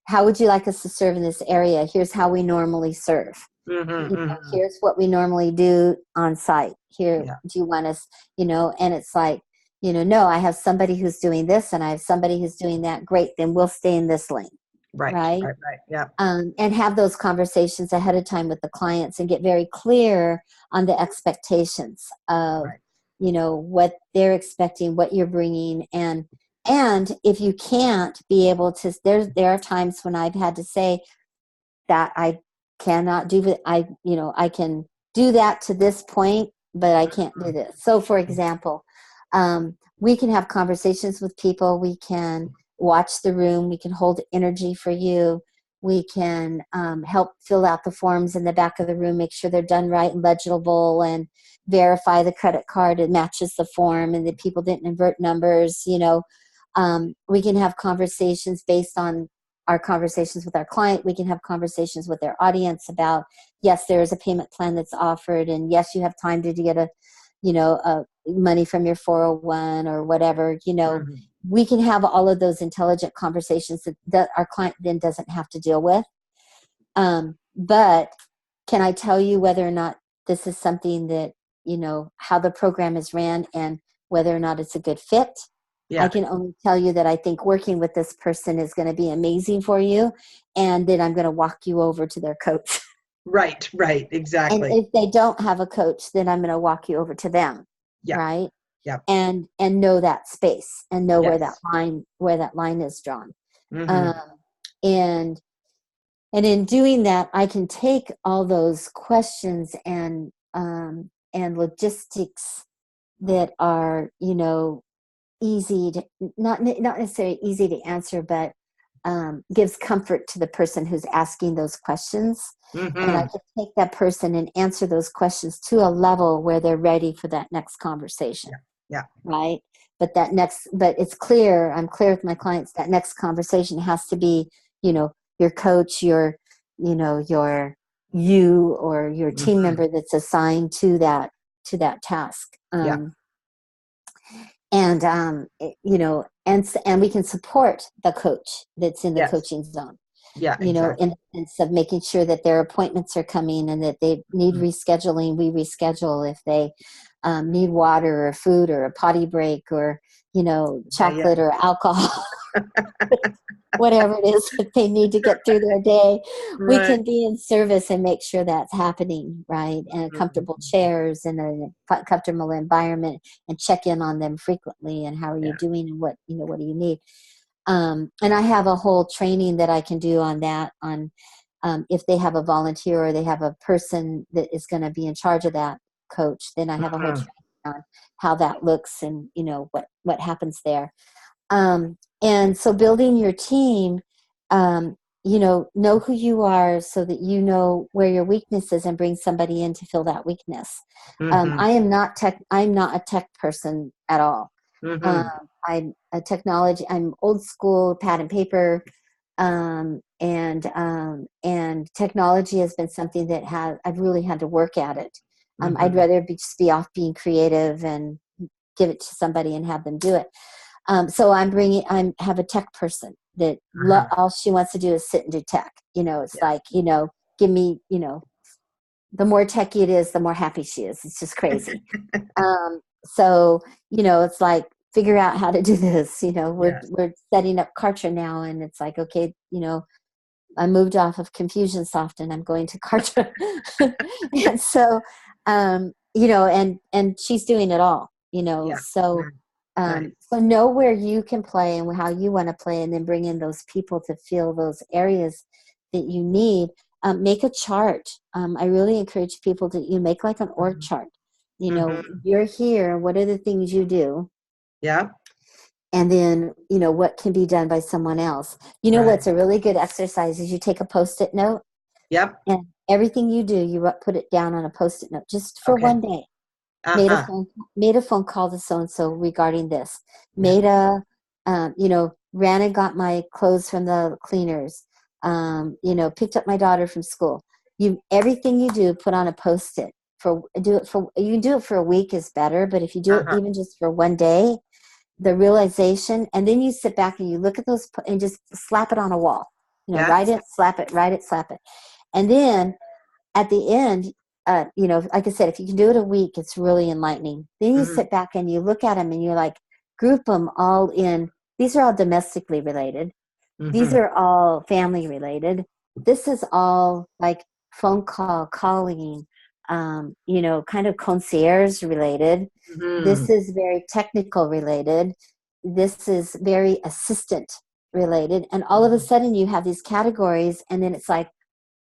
how would you like us to serve in this area? Here's how we normally serve. Here's what we normally do on site. Here, do you want us, and it's like, no, I have somebody who's doing this and I have somebody who's doing that. Great, then we'll stay in this lane. Right. Yeah. And have those conversations ahead of time with the clients and get very clear on the expectations of, what they're expecting, what you're bringing. And if you can't be able to, there are times when I've had to say that I cannot do it. I can do that to this point, but I can't do this. So for example, we can have conversations with people. We can watch the room. We can hold energy for you. We can help fill out the forms in the back of the room, make sure they're done right and legible, and verify the credit card it matches the form and that people didn't invert numbers. We can have conversations based on our conversations with our client. We can have conversations with their audience about, yes, there is a payment plan that's offered, and yes, you have time to get a money from your 401 or whatever. We can have all of those intelligent conversations that our client then doesn't have to deal with. But can I tell you whether or not this is something that, how the program is ran and whether or not it's a good fit? Yeah. I can only tell you that I think working with this person is going to be amazing for you, and then I'm going to walk you over to their coach. Right, exactly. And if they don't have a coach, then I'm going to walk you over to them. Yeah. Right? Yeah. And know that space and know where that line is drawn. And in doing that, I can take all those questions and logistics that are, you know, easy to, not necessarily easy to answer, but gives comfort to the person who's asking those questions. And I Mm-hmm. can take that person and answer those questions to a level where they're ready for that next conversation. Yeah. Right. But it's clear, I'm clear with my clients, that next conversation has to be, you know, your coach, your, you know, you or your team Mm-hmm. member that's assigned to that task. Yeah. And you know, and we can support the coach that's in the Yes. coaching zone, Yeah, you know, in exactly. the sense of making sure that their appointments are coming, and that they need Mhm. rescheduling, we reschedule. If they need water or food or a potty break, or, you know, Yeah. chocolate or alcohol, whatever it is that they need to get through their day, we Right. can be in service and make sure that's happening, right? And comfortable Mhm. chairs and a comfortable environment, and check in on them frequently. And how are you Yeah. doing? And what, you know, what do you need? And I have a whole training that I can do on that, on if they have a volunteer or they have a person that is going to be in charge of that coach, then I have a whole Mhm. training on how that looks, and, you know, what happens there. And so building your team, you know who you are, so that you know where your weakness is, and bring somebody in to fill that weakness. Mhm. I'm not a tech person at all. Um, Mhm. I'm a technology. I'm old school, pad and paper, and technology has been something that I've really had to work at it. I'd Mhm. rather just be off being creative and give it to somebody and have them do it. So I have a tech person that Uh-huh. all she wants to do is sit and do tech. You know, it's Yeah. like, you know, give me, you know, the more techy it is, the more happy she is. It's just crazy. So, you know, it's like, figure out how to do this. You know, Yes. we're setting up Kartra now, and it's like, okay, you know, I moved off of Confusionsoft and I'm going to Kartra. And so, you know, and she's doing it all, you know. Yeah. So, Mm. Nice. so know where you can play and how you want to play, and then bring in those people to fill those areas that you need. Make a chart. I really encourage people to, you make like an org Mhm. chart. You know, Mhm. you're here. What are the things you do? Yeah. And then, you know, what can be done by someone else. You know, Right. what's a really good exercise is you take a Post-it note, Yep. and everything you do, you put it down on a Post-it note just for Okay. one day. Made a Uh-huh. phone call to so and so regarding this. Yeah. Made a you know, ran and got my clothes from the cleaners. You know, picked up my daughter from school. Everything you do, put on a Post-it. You can do it for a week is better, but if you do it Uh-huh. even just for one day, the realization, and then you sit back and you look at those and just slap it on a wall. You know, Yeah. write it, slap it, write it, slap it. And then at the end, you know, like I said, if you can do it a week, it's really enlightening. Then you Mhm. sit back and you look at them and you're like, group them all in. These are all domestically related. These Mhm. are all family related. This is all like phone call, calling, you know, kind of concierge related. This Mhm. is very technical related. This is very assistant related. And all of a Mhm. sudden you have these categories, and then it's like,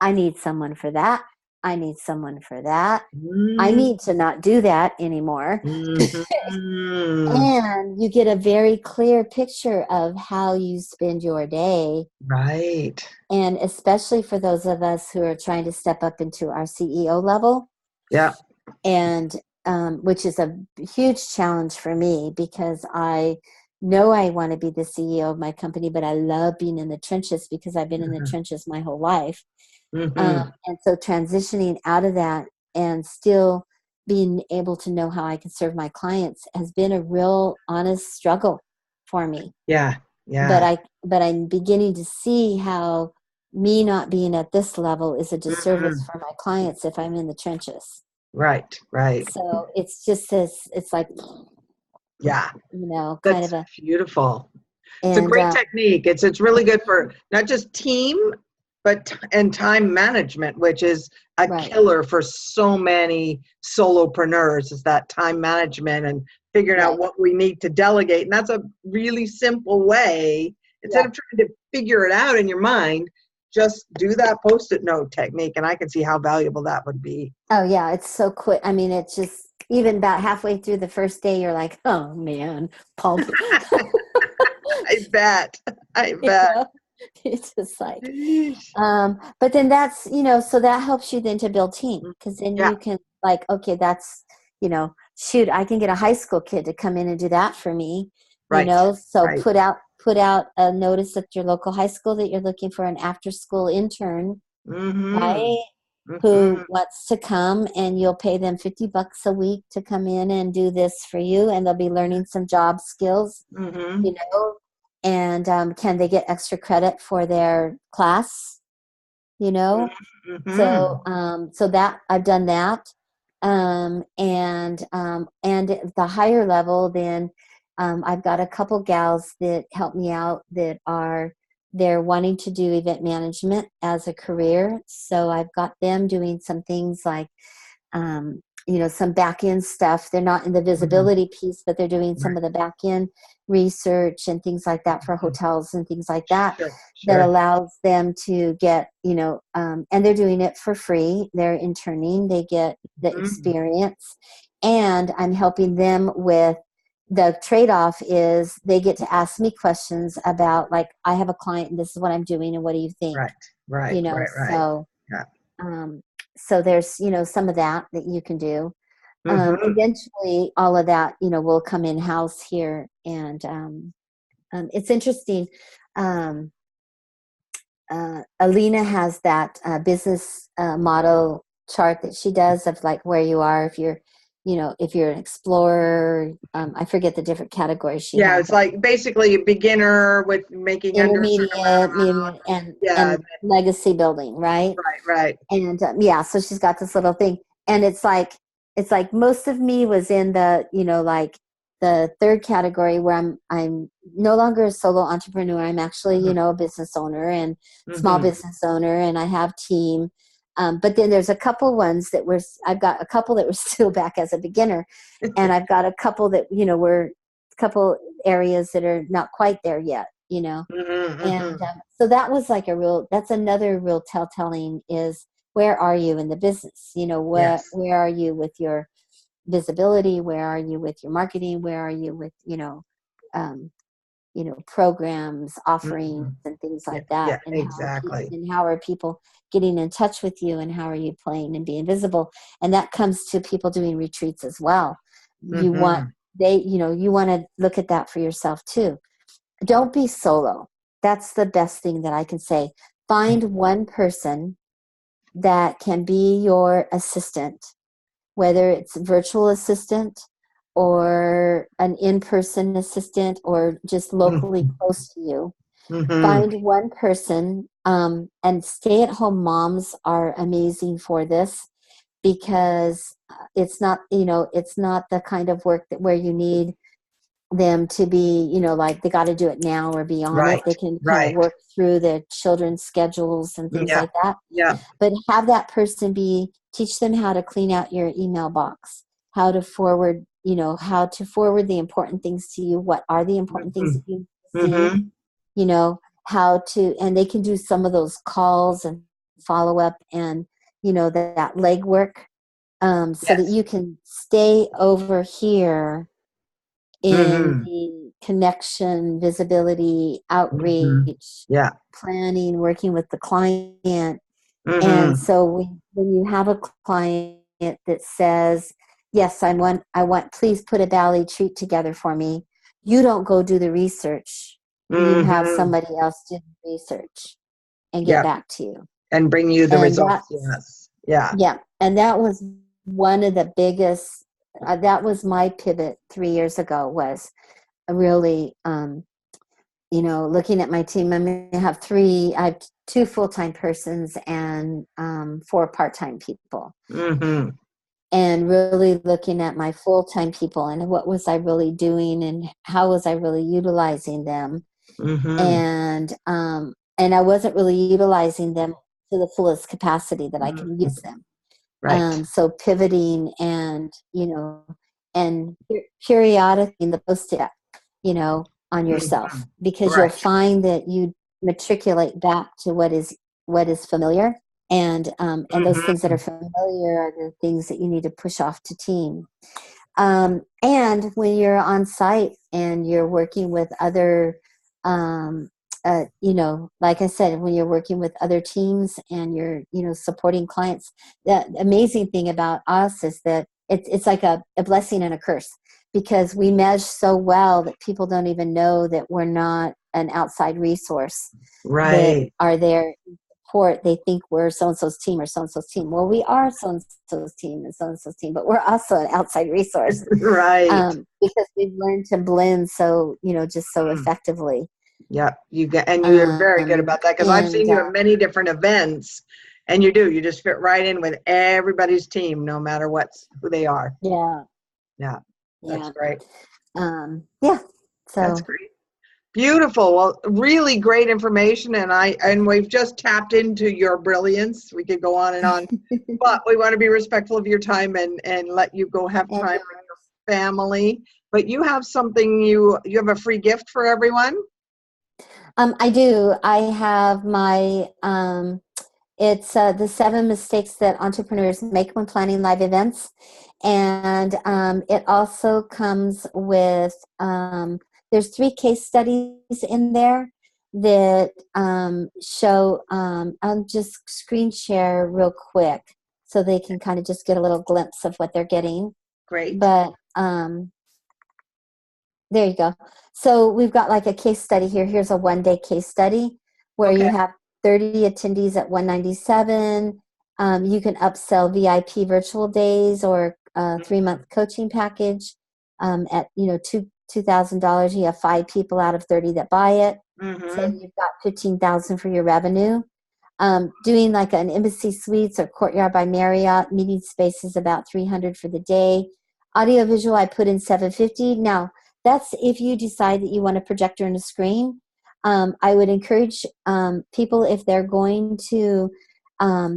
I need someone for that. I need someone for that. I Mm. need to not do that anymore. Mhm. And you get a very clear picture of how you spend your day. Right. And especially for those of us who are trying to step up into our CEO level, Yeah. and which is a huge challenge for me, because I know I want to be the CEO of my company, but I love being in the trenches because I've been in the Mhm. trenches my whole life. Mhm. And so transitioning out of that and still being able to know how I can serve my clients has been a real honest struggle for me. Yeah. But Yeah. I'm beginning to see how me not being at this level is a disservice Mhm. for my clients if I'm in the trenches. Right. Right. So it's just this, it's like, Yeah. you know, kind That's of a, beautiful. It's a and great technique. It's really good for not just team, but and time management, which is a right, killer for so many solopreneurs. Is that time management and figuring out right. what we need to delegate, and that's a really simple way. Instead Yeah, of trying to figure it out in your mind, just do that Post-it note technique, and I can see how valuable that would be. Oh yeah, it's so quick. I mean, it's just even about halfway through the first day, you're like, oh man, Paul. I bet. I You bet. know? It's just like, Sheesh. but then that's, so that helps you then to build team, because then Yeah. you can like, okay, that's, shoot, I can get a high school kid to come in and do that for me, Right. so Right. put out a notice at your local high school that you're looking for an after school intern, Mm-hmm. right? Who wants to come, and you'll pay them $50 a week to come in and do this for you, and they'll be learning some job skills, Mm-hmm. and can they get extra credit for their class, Mm-hmm. so that I've done that, and at the higher level, then I've got a couple gals that help me out that they're wanting to do event management as a career. So I've got them doing some things like, some back end stuff. They're not in the visibility piece, but they're doing some of the back end research and things like that for hotels and things like that. Sure. That allows them to get, and they're doing it for free. They're interning, they get the experience, and I'm helping them with the trade-off is they get to ask me questions about, like, I have a client and this is what I'm doing and what do you think? Right. So Yeah. so there's some of that you can do. Mm-hmm. Eventually all of that will come in house here, and it's interesting. Alina has that business model chart that she does of like where you are if you're an explorer. I forget the different categories she Yeah, had. it's like basically a beginner with making under a certain amount. Intermediate, and legacy building, right? Right. And so she's got this little thing, and it's like most of me was in the like the third category, where I'm no longer a solo entrepreneur. I'm actually a business owner and small business owner, and I have team. But then there's a couple ones I've got a couple that were still back as a beginner, and I've got a couple that were a couple areas that are not quite there yet. And so that was like that's another real telltale is, where are you in the business? Where are you with your visibility? Where are you with your marketing? Where are you with programs, offerings, and things like that? Yeah, And exactly. how are people getting in touch with you, and how are you playing and being visible? And that comes to people doing retreats as well. You want to look at that for yourself too. Don't be solo. That's the best thing that I can say. Find one person that can be your assistant, whether it's virtual assistant or an in-person assistant or just locally close to you. Find one person, and stay-at-home moms are amazing for this, because it's not the kind of work where you need them to be like they got to do it now or be on it. They can kind of work through the children's schedules and things like that. But have that person teach them how to clean out your email box, how to forward the important things to you. What are the important things that you see? How to, and they can do some of those calls and follow up, and that legwork, so that you can stay over here in the connection, visibility, outreach, planning, working with the client. And so when you have a client that says, yes, I want, please put a Bali treat together for me, you don't go do the research. You have somebody else do the research and get back to you. And bring you the results. Yes. Yeah. Yeah. And that was one of the biggest, that was my pivot 3 years ago, was really, looking at my team. I have 2 full-time persons and 4 part-time people. And really looking at my full-time people and what was I really doing and how was I really utilizing them. And I wasn't really utilizing them to the fullest capacity that I can use them. So pivoting and, and periodically the post-it, on yourself, because you'll find that you matriculate back to what is what is familiar, and those things that Mhm. are familiar are the things that you need to push off to team. And when you're on site and you're working with other, like I said, when you're working with other teams and you're, supporting clients, the amazing thing about us is that it's like a blessing and a curse, because we mesh so well that people don't even know that we're not an outside resource that Right. are there support. They think we're so-and-so's team or so-and-so's team. Well, we are so-and-so's team and so-and-so's team, but we're also an outside resource, Right. because we've learned to blend just so Mm. effectively. Yeah, and you're very good about that, because I've seen And you at many different events, and you just fit right in with everybody's team, no matter who they are. yeah, Yeah, that's yeah, great. yeah. That's So great. Beautiful. Well, really great information, and we've just tapped into your brilliance. We could go on, but we want to be respectful of your time and let you go have and time with your family. But you have something, you have a free gift for everyone? I do. I have my it's the 7 mistakes that entrepreneurs make when planning live events, and it also comes with there's 3 case studies in there that show. I'll just screen share real quick so they can kind of just get a little glimpse of what they're getting. Great. But there you go. So we've got like a case study here. Here's a 1-day case study where Okay. you have 30 attendees at 197. You can upsell VIP virtual days or a 3-month coaching package at $2,000. You have 5 people out of 30 that buy it. So Mm-hmm. you've got 15,000 for your revenue. Doing like an Embassy Suites or Courtyard by Marriott meeting space is about 300 for the day. Audio visual I put in 750. Now that's if you decide that you want a projector and a screen. I would encourage people, if they're going to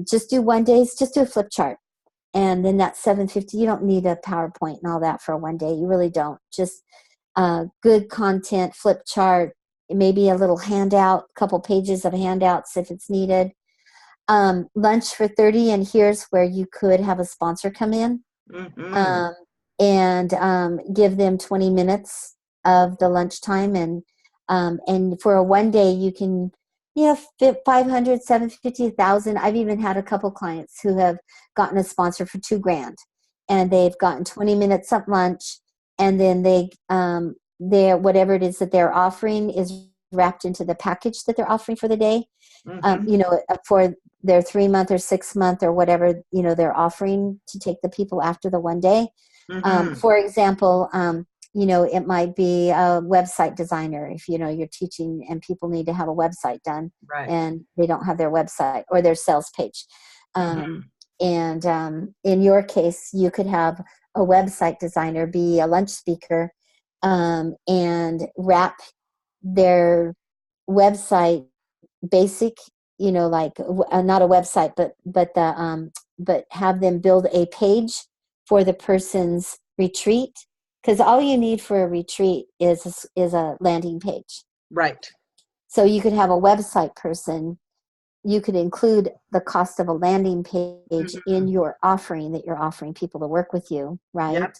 just do 1 day, just do a flip chart. And then that's 750. You don't need a PowerPoint and all that for a 1 day. You really don't. Just good content, flip chart, maybe a little handout, a couple pages of handouts if it's needed. Lunch for 30, and here's where you could have a sponsor come in. Mm-hmm. And give them 20 minutes of the lunchtime, and for a 1 day you can 500, 750, 1,000. I've even had a couple clients who have gotten a sponsor for $2,000, and they've gotten 20 minutes at lunch, and then their whatever it is that they're offering is wrapped into the package that they're offering for the day. Mm-hmm. For their 3-month or 6-month or whatever they're offering to take the people after the 1 day. Mm-hmm. For example, it might be a website designer. If you're teaching and people need to have a website done, Right. and they don't have their website or their sales page. Mm-hmm. And in your case, you could have a website designer be a lunch speaker, and wrap their website basic, like not a website, but have them build a page for the person's retreat, because all you need for a retreat is a landing page. Right. So you could have a website person. You could include the cost of a landing page Mm-hmm. in your offering that you're offering people to work with you, right? Yep.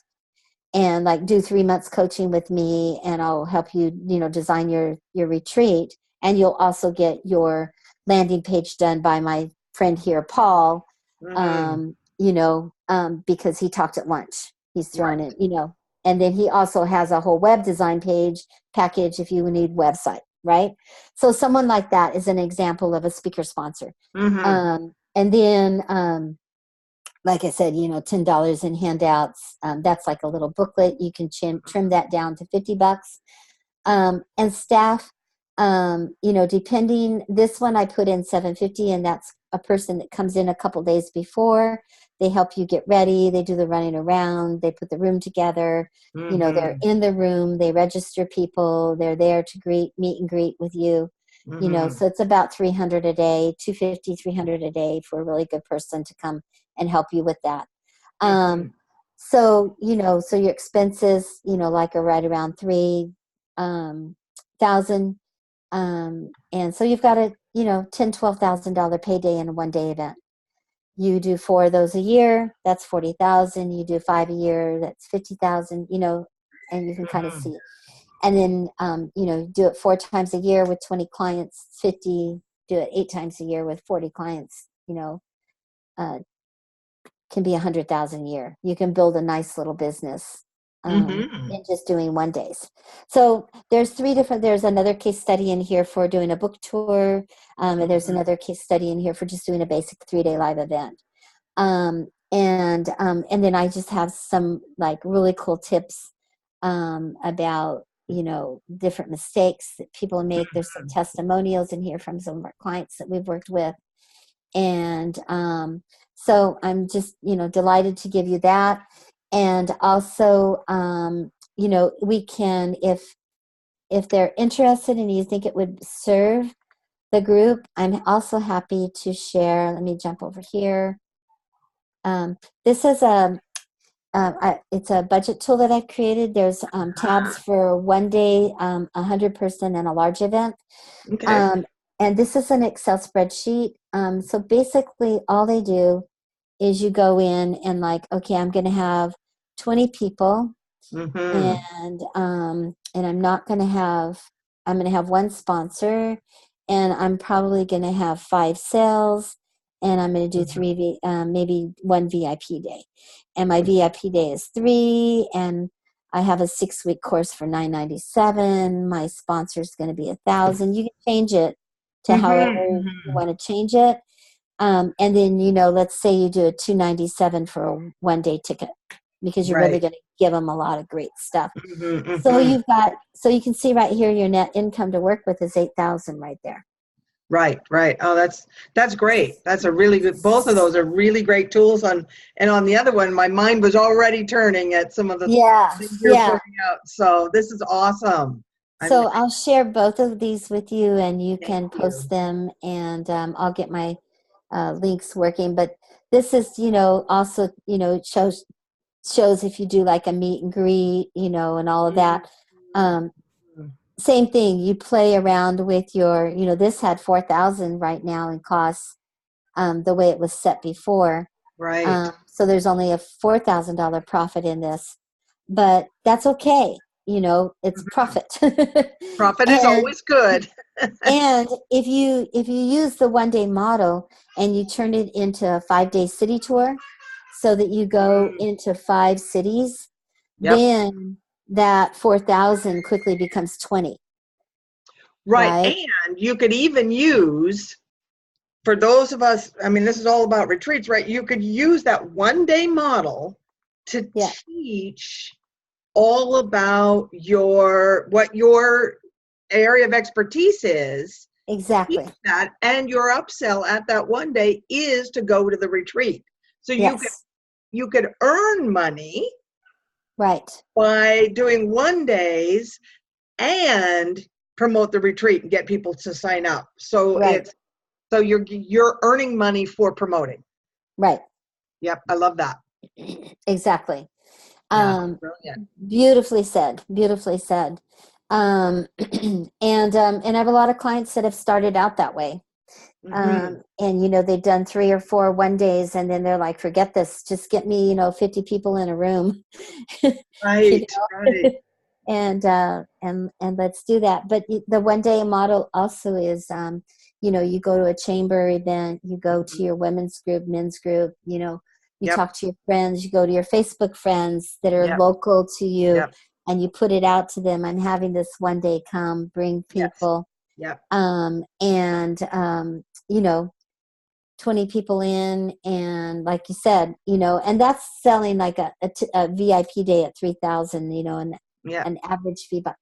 And like do 3 months coaching with me, and I'll help you, design your retreat. And you'll also get your landing page done by my friend here, Paul, Mm-hmm. because he talked at lunch. He's throwing Right. it, and then he also has a whole web design page package if you need website, right? So someone like that is an example of a speaker sponsor. Mm-hmm. And then, like I said, $10 in handouts. That's like a little booklet. You can trim that down to $50. And staff, depending, this one I put in 750, and that's a person that comes in a couple days before. They help you get ready. They do the running around. They put the room together. They're Mm-hmm. in the room. They register people. They're there to meet and greet with you. Mm-hmm. So it's about 300 a day, 250, 300 a day for a really good person to come and help you with that. Mm-hmm. So your expenses, like are right around 3,000. And so you've got $10,000, $12,000 payday in a one-day event. You do 4 of those a year, that's 40,000. You do 5 a year, that's 50,000. And you can kind of see. And then do it 4 times a year with 20 clients, 50. Do it 8 times a year with 40 clients. Can be 100,000 a year. You can build a nice little business in just doing one days. So there's there's another case study in here for doing a book tour. And there's another case study in here for just doing a basic 3-day live event. And then I just have some like really cool tips about, different mistakes that people make. There's some testimonials in here from some of our clients that we've worked with. And so I'm just, delighted to give you that. And also, we can, if they're interested and you think it would serve the group, I'm also happy to share. Let me jump over here. This is it's a budget tool that I've created. There's tabs for one day, 100-person, and a large event. Okay. And this is an Excel spreadsheet. So basically all they do is you go in and like, okay, I'm going to have 20 people and I'm going to have one sponsor, and I'm probably going to have 5 sales, and I'm going to do maybe 1 VIP day. And my VIP day is 3, and I have a 6-week course for $997. My sponsor is going to be 1,000. You can change it to however you want to change it. And then, let's say you do a $297 for a one-day ticket, because you're really going to give them a lot of great stuff. So you can see right here, your net income to work with is 8,000 right there. Right. Oh, that's great. That's a really good, both of those are really great tools. And on the other one, my mind was already turning at some of the things you're pointing out. So this is awesome. So I'll share both of these with you, and you can post them, and I'll get my links working. But this is, also, shows if you do like a meet and greet, and all of that. Same thing, you play around with your, this had 4,000 right now in costs, the way it was set before. Right. So there's only a $4,000 profit in this, but that's okay. It's profit. Profit is always good. And if you use the one-day model and you turn it into a 5-day city tour, so that you go into 5 cities, then that 4,000 quickly becomes 20. Right. And you could even use, for those of us, this is all about retreats, right? You could use that one-day model to teach all about what your area of expertise is. Exactly. That, and your upsell at that one day is to go to the retreat. So you could earn money by doing 1 days and promote the retreat and get people to sign up. So you're earning money for promoting. Right. Yep, I love that. Exactly. Brilliant. Beautifully said. And I have a lot of clients that have started out that way. And they've done 3 or 4 one-days, and then they're like, forget this, just get me 50 people in a room. Right. And let's do that. But the one-day model also is you go to a chamber event, you go to your women's group, men's group, you talk to your friends, you go to your Facebook friends that are local to you, and you put it out to them. I'm having this one day, come bring people. 20 people in, and like you said, and that's selling like a VIP day at 3,000, an average fee, but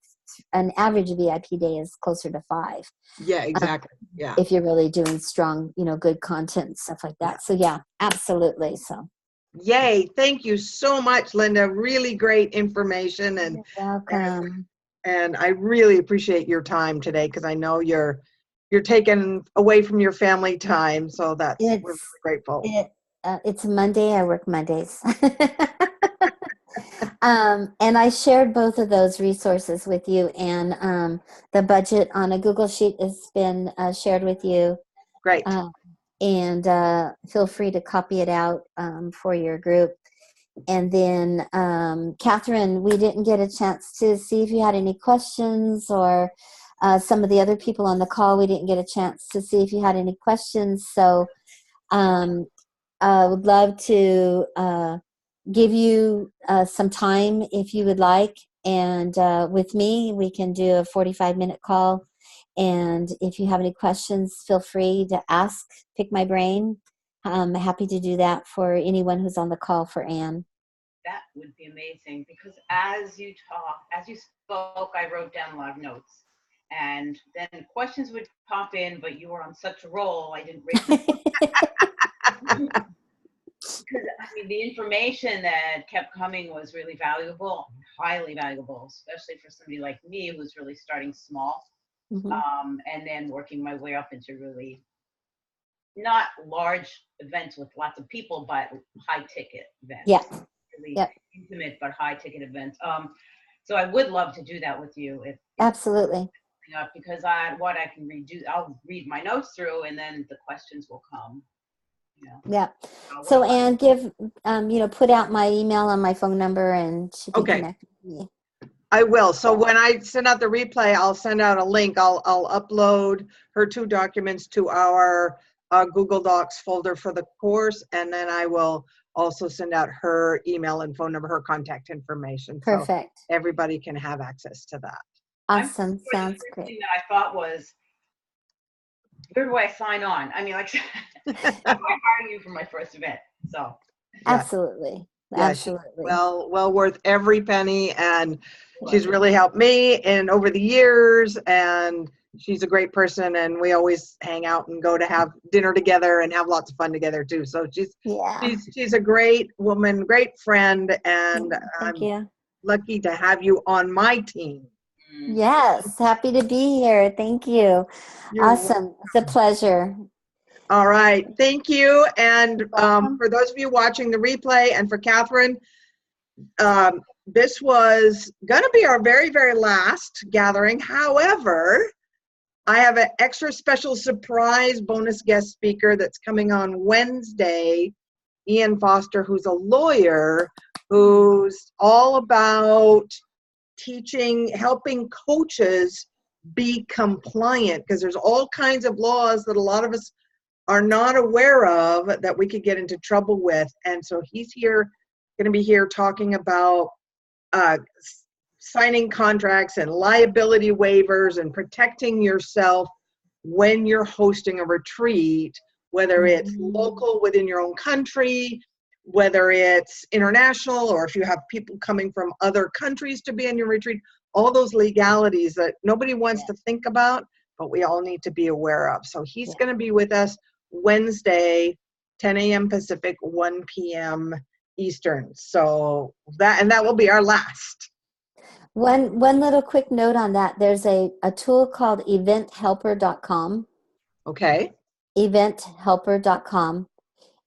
an average VIP day is closer to 5. Yeah, exactly. If you're really doing strong, good content and stuff like that. So absolutely. So. Yay. Thank you so much, Linda. Really great information. And you're welcome. And I really appreciate your time today, because I know you're taken away from your family time. So we're really grateful. It's Monday. I work Mondays. And I shared both of those resources with you, and the budget on a Google Sheet has been shared with you. Great. And feel free to copy it out for your group. And then, Catherine, we didn't get a chance to see if you had any questions, or some of the other people on the call, we didn't get a chance to see if you had any questions. So I would love to give you some time if you would like. And with me, we can do a 45-minute call. And if you have any questions, feel free to ask, pick my brain. I'm happy to do that for anyone who's on the call for Anne. That would be amazing, because as you spoke, I wrote down a lot of notes. And then questions would pop in, but you were on such a roll, I didn't write them. Because I mean, the information that kept coming was really valuable, highly valuable, especially for somebody like me who's really starting small, and then working my way up into really not large events with lots of people, but high ticket events. Yeah. Really intimate but high ticket events. So I would love to do that with you. Absolutely. Because what I can redo, I'll read my notes through, and then the questions will come. Yeah. So Anne, give put out my email and my phone number, and she can connect with me. I will. So when I send out the replay, I'll send out a link. I'll upload her 2 documents to our Google Docs folder for the course, and then I will also send out her email and phone number, her contact information. Perfect. So everybody can have access to that. Awesome. Sounds great. The thing that I thought was, where do I sign on? I mean, like, I hire you for my first event. So absolutely. Yeah, absolutely. Well worth every penny, and she's really helped me and over the years, and she's a great person, and we always hang out and go to have dinner together and have lots of fun together too. So she's a great woman, great friend, and I'm lucky to have you on my team. Yes, happy to be here. Thank you. Awesome. It's a pleasure. All right. Thank you. And for those of you watching the replay, and for Catherine, this was going to be our very, very last gathering. However, I have an extra special surprise bonus guest speaker that's coming on Wednesday, Ian Foster, who's a lawyer, who's all about teaching, helping coaches be compliant, because there's all kinds of laws that a lot of us are not aware of that we could get into trouble with. And so he's going to be here talking about signing contracts and liability waivers and protecting yourself when you're hosting a retreat, whether it's local within your own country, whether it's international, or if you have people coming from other countries to be in your retreat, all those legalities that nobody wants to think about, but we all need to be aware of. So he's going to be with us Wednesday, 10 a.m. Pacific, 1 p.m. Eastern. So that will be our last. One little quick note on that. There's a tool called eventhelper.com. Okay. Eventhelper.com.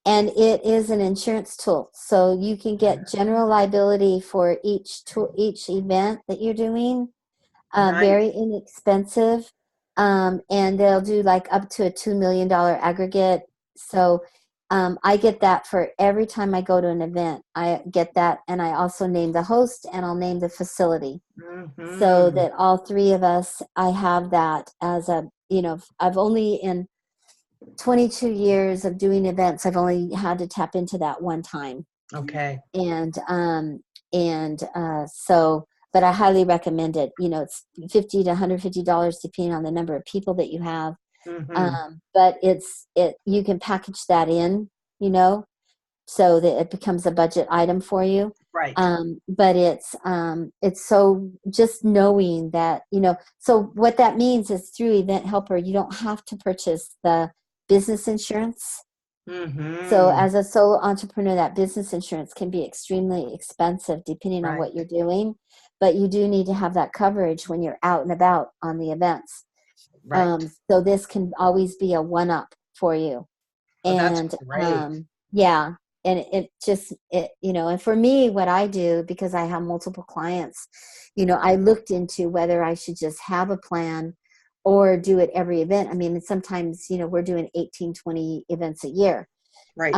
And it is an insurance tool. So you can get general liability for each event that you're doing. Very inexpensive. And they'll do like up to a $2 million aggregate. So I get that for every time I go to an event. I get that, and I also name the host, and I'll name the facility. So that all 3 of us, I have that as I've only, in 22 years of doing events, I've only had to tap into that one time. Okay. And but I highly recommend it. It's $50 to $150 depending on the number of people that you have. But you can package that in, so that it becomes a budget item for you. Right. But it's so just knowing that, so what that means is through Event Helper, you don't have to purchase the business insurance. So as a solo entrepreneur, that business insurance can be extremely expensive depending on what you're doing, but you do need to have that coverage when you're out and about on the events. So this can always be a one-up for you. And that's great. it just, you know, and for me, what I do, because I have multiple clients, you know, I looked into whether I should just have a plan or do it every event. I mean, sometimes, you know, we're doing 18, 20 events a year. Right.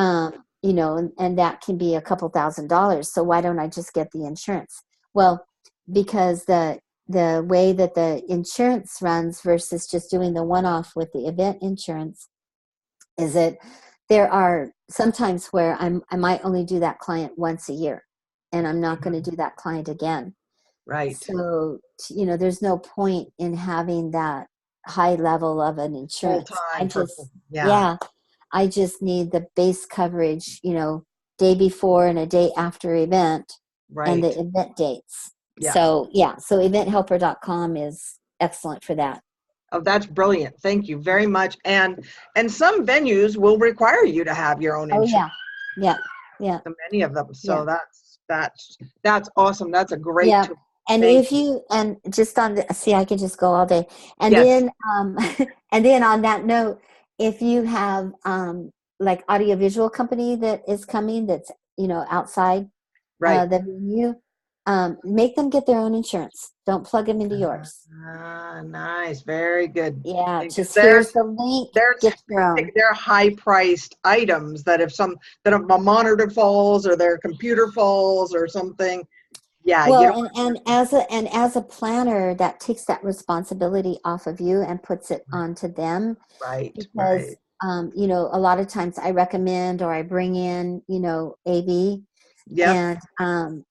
You know, and that can be a couple $1,000s. So why don't I just get the insurance? Well, because the way that the insurance runs versus just doing the one-off with the event insurance is that there are sometimes where I might only do that client once a year, and I'm not going to do that client again. Right. So, you know, there's no point in having that high level of an insurance. Full time. Yeah, I just need the base coverage, you know, day before and a day after event, and Right. the event dates. Yeah. So, yeah, so eventhelper.com is excellent for that. Oh, that's brilliant. Thank you very much. And some venues will require you to have your own insurance. Yeah. So many of them. So Yeah. that's awesome. That's a great tool. And Thank if you, and just on the, see, I could just go all day. And Yes. then, and then on that note, if you have, like audiovisual company that is coming, that's, you know, outside, Right. the venue, make them get their own insurance. Don't plug them into yours. Nice. Very good. Yeah. Because Just here's the link. Get your own. they're high-priced items that if a monitor falls or their computer falls or something, yeah. Well, and as a planner, that takes that responsibility off of you and puts it onto them. Right. Because you know, a lot of times I recommend or I bring in, you know, AV, Yep.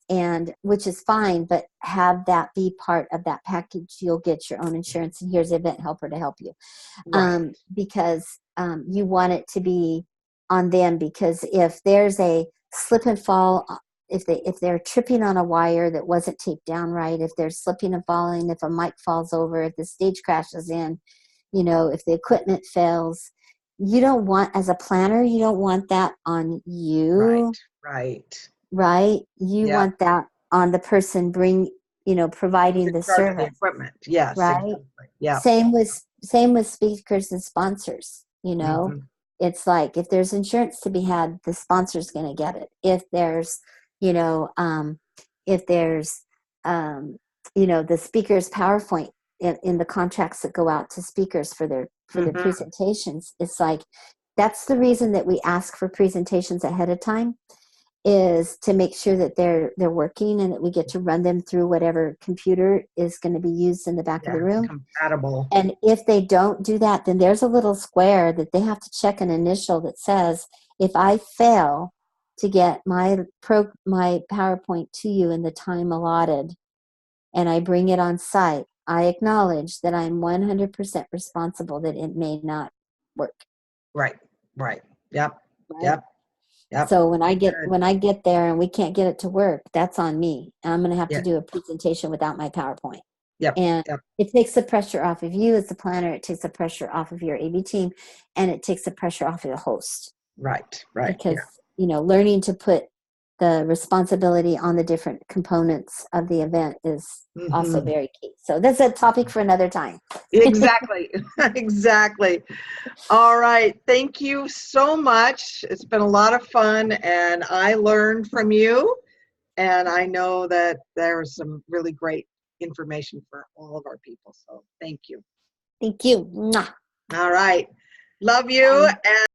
and which is fine, but have that be part of that package. You'll get your own insurance, and here's Event Helper to help you. Right. Because you want it to be on them, because if there's a slip and fall, if they're tripping on a wire that wasn't taped down right, if they're slipping and falling, if a mic falls over, if the stage crashes in, you know, if the equipment fails, you don't want, as a planner, you don't want that on you. Right. You want that on the person providing the service. The equipment. Yes. Right. Exactly. Yeah. Same with speakers and sponsors. You know, it's like, if there's insurance to be had, the sponsor's going to get it. If there's, you know, the speaker's PowerPoint in the contracts that go out to speakers for their presentations, it's like, that's the reason that we ask for presentations ahead of time, is to make sure that they're working and that we get to run them through whatever computer is going to be used in the back of the room. Compatible. And if they don't do that, then there's a little square that they have to check, an initial that says, if I fail to get my PowerPoint to you in the time allotted and I bring it on site, I acknowledge that I'm 100% responsible that it may not work. Right. Yep. Right? Yep. So when I get there and we can't get it to work, that's on me. And I'm going to have to do a presentation without my PowerPoint. Yep. And it takes the pressure off of you as the planner. It takes the pressure off of your AV team, and it takes the pressure off of the host. Right. Because, you know, learning to put the responsibility on the different components of the event is also very key. So that's a topic for another time. Exactly. Exactly. All right. Thank you so much. It's been a lot of fun, and I learned from you, and I know that there's some really great information for all of our people. So thank you. Thank you. Mwah. All right. Love you. And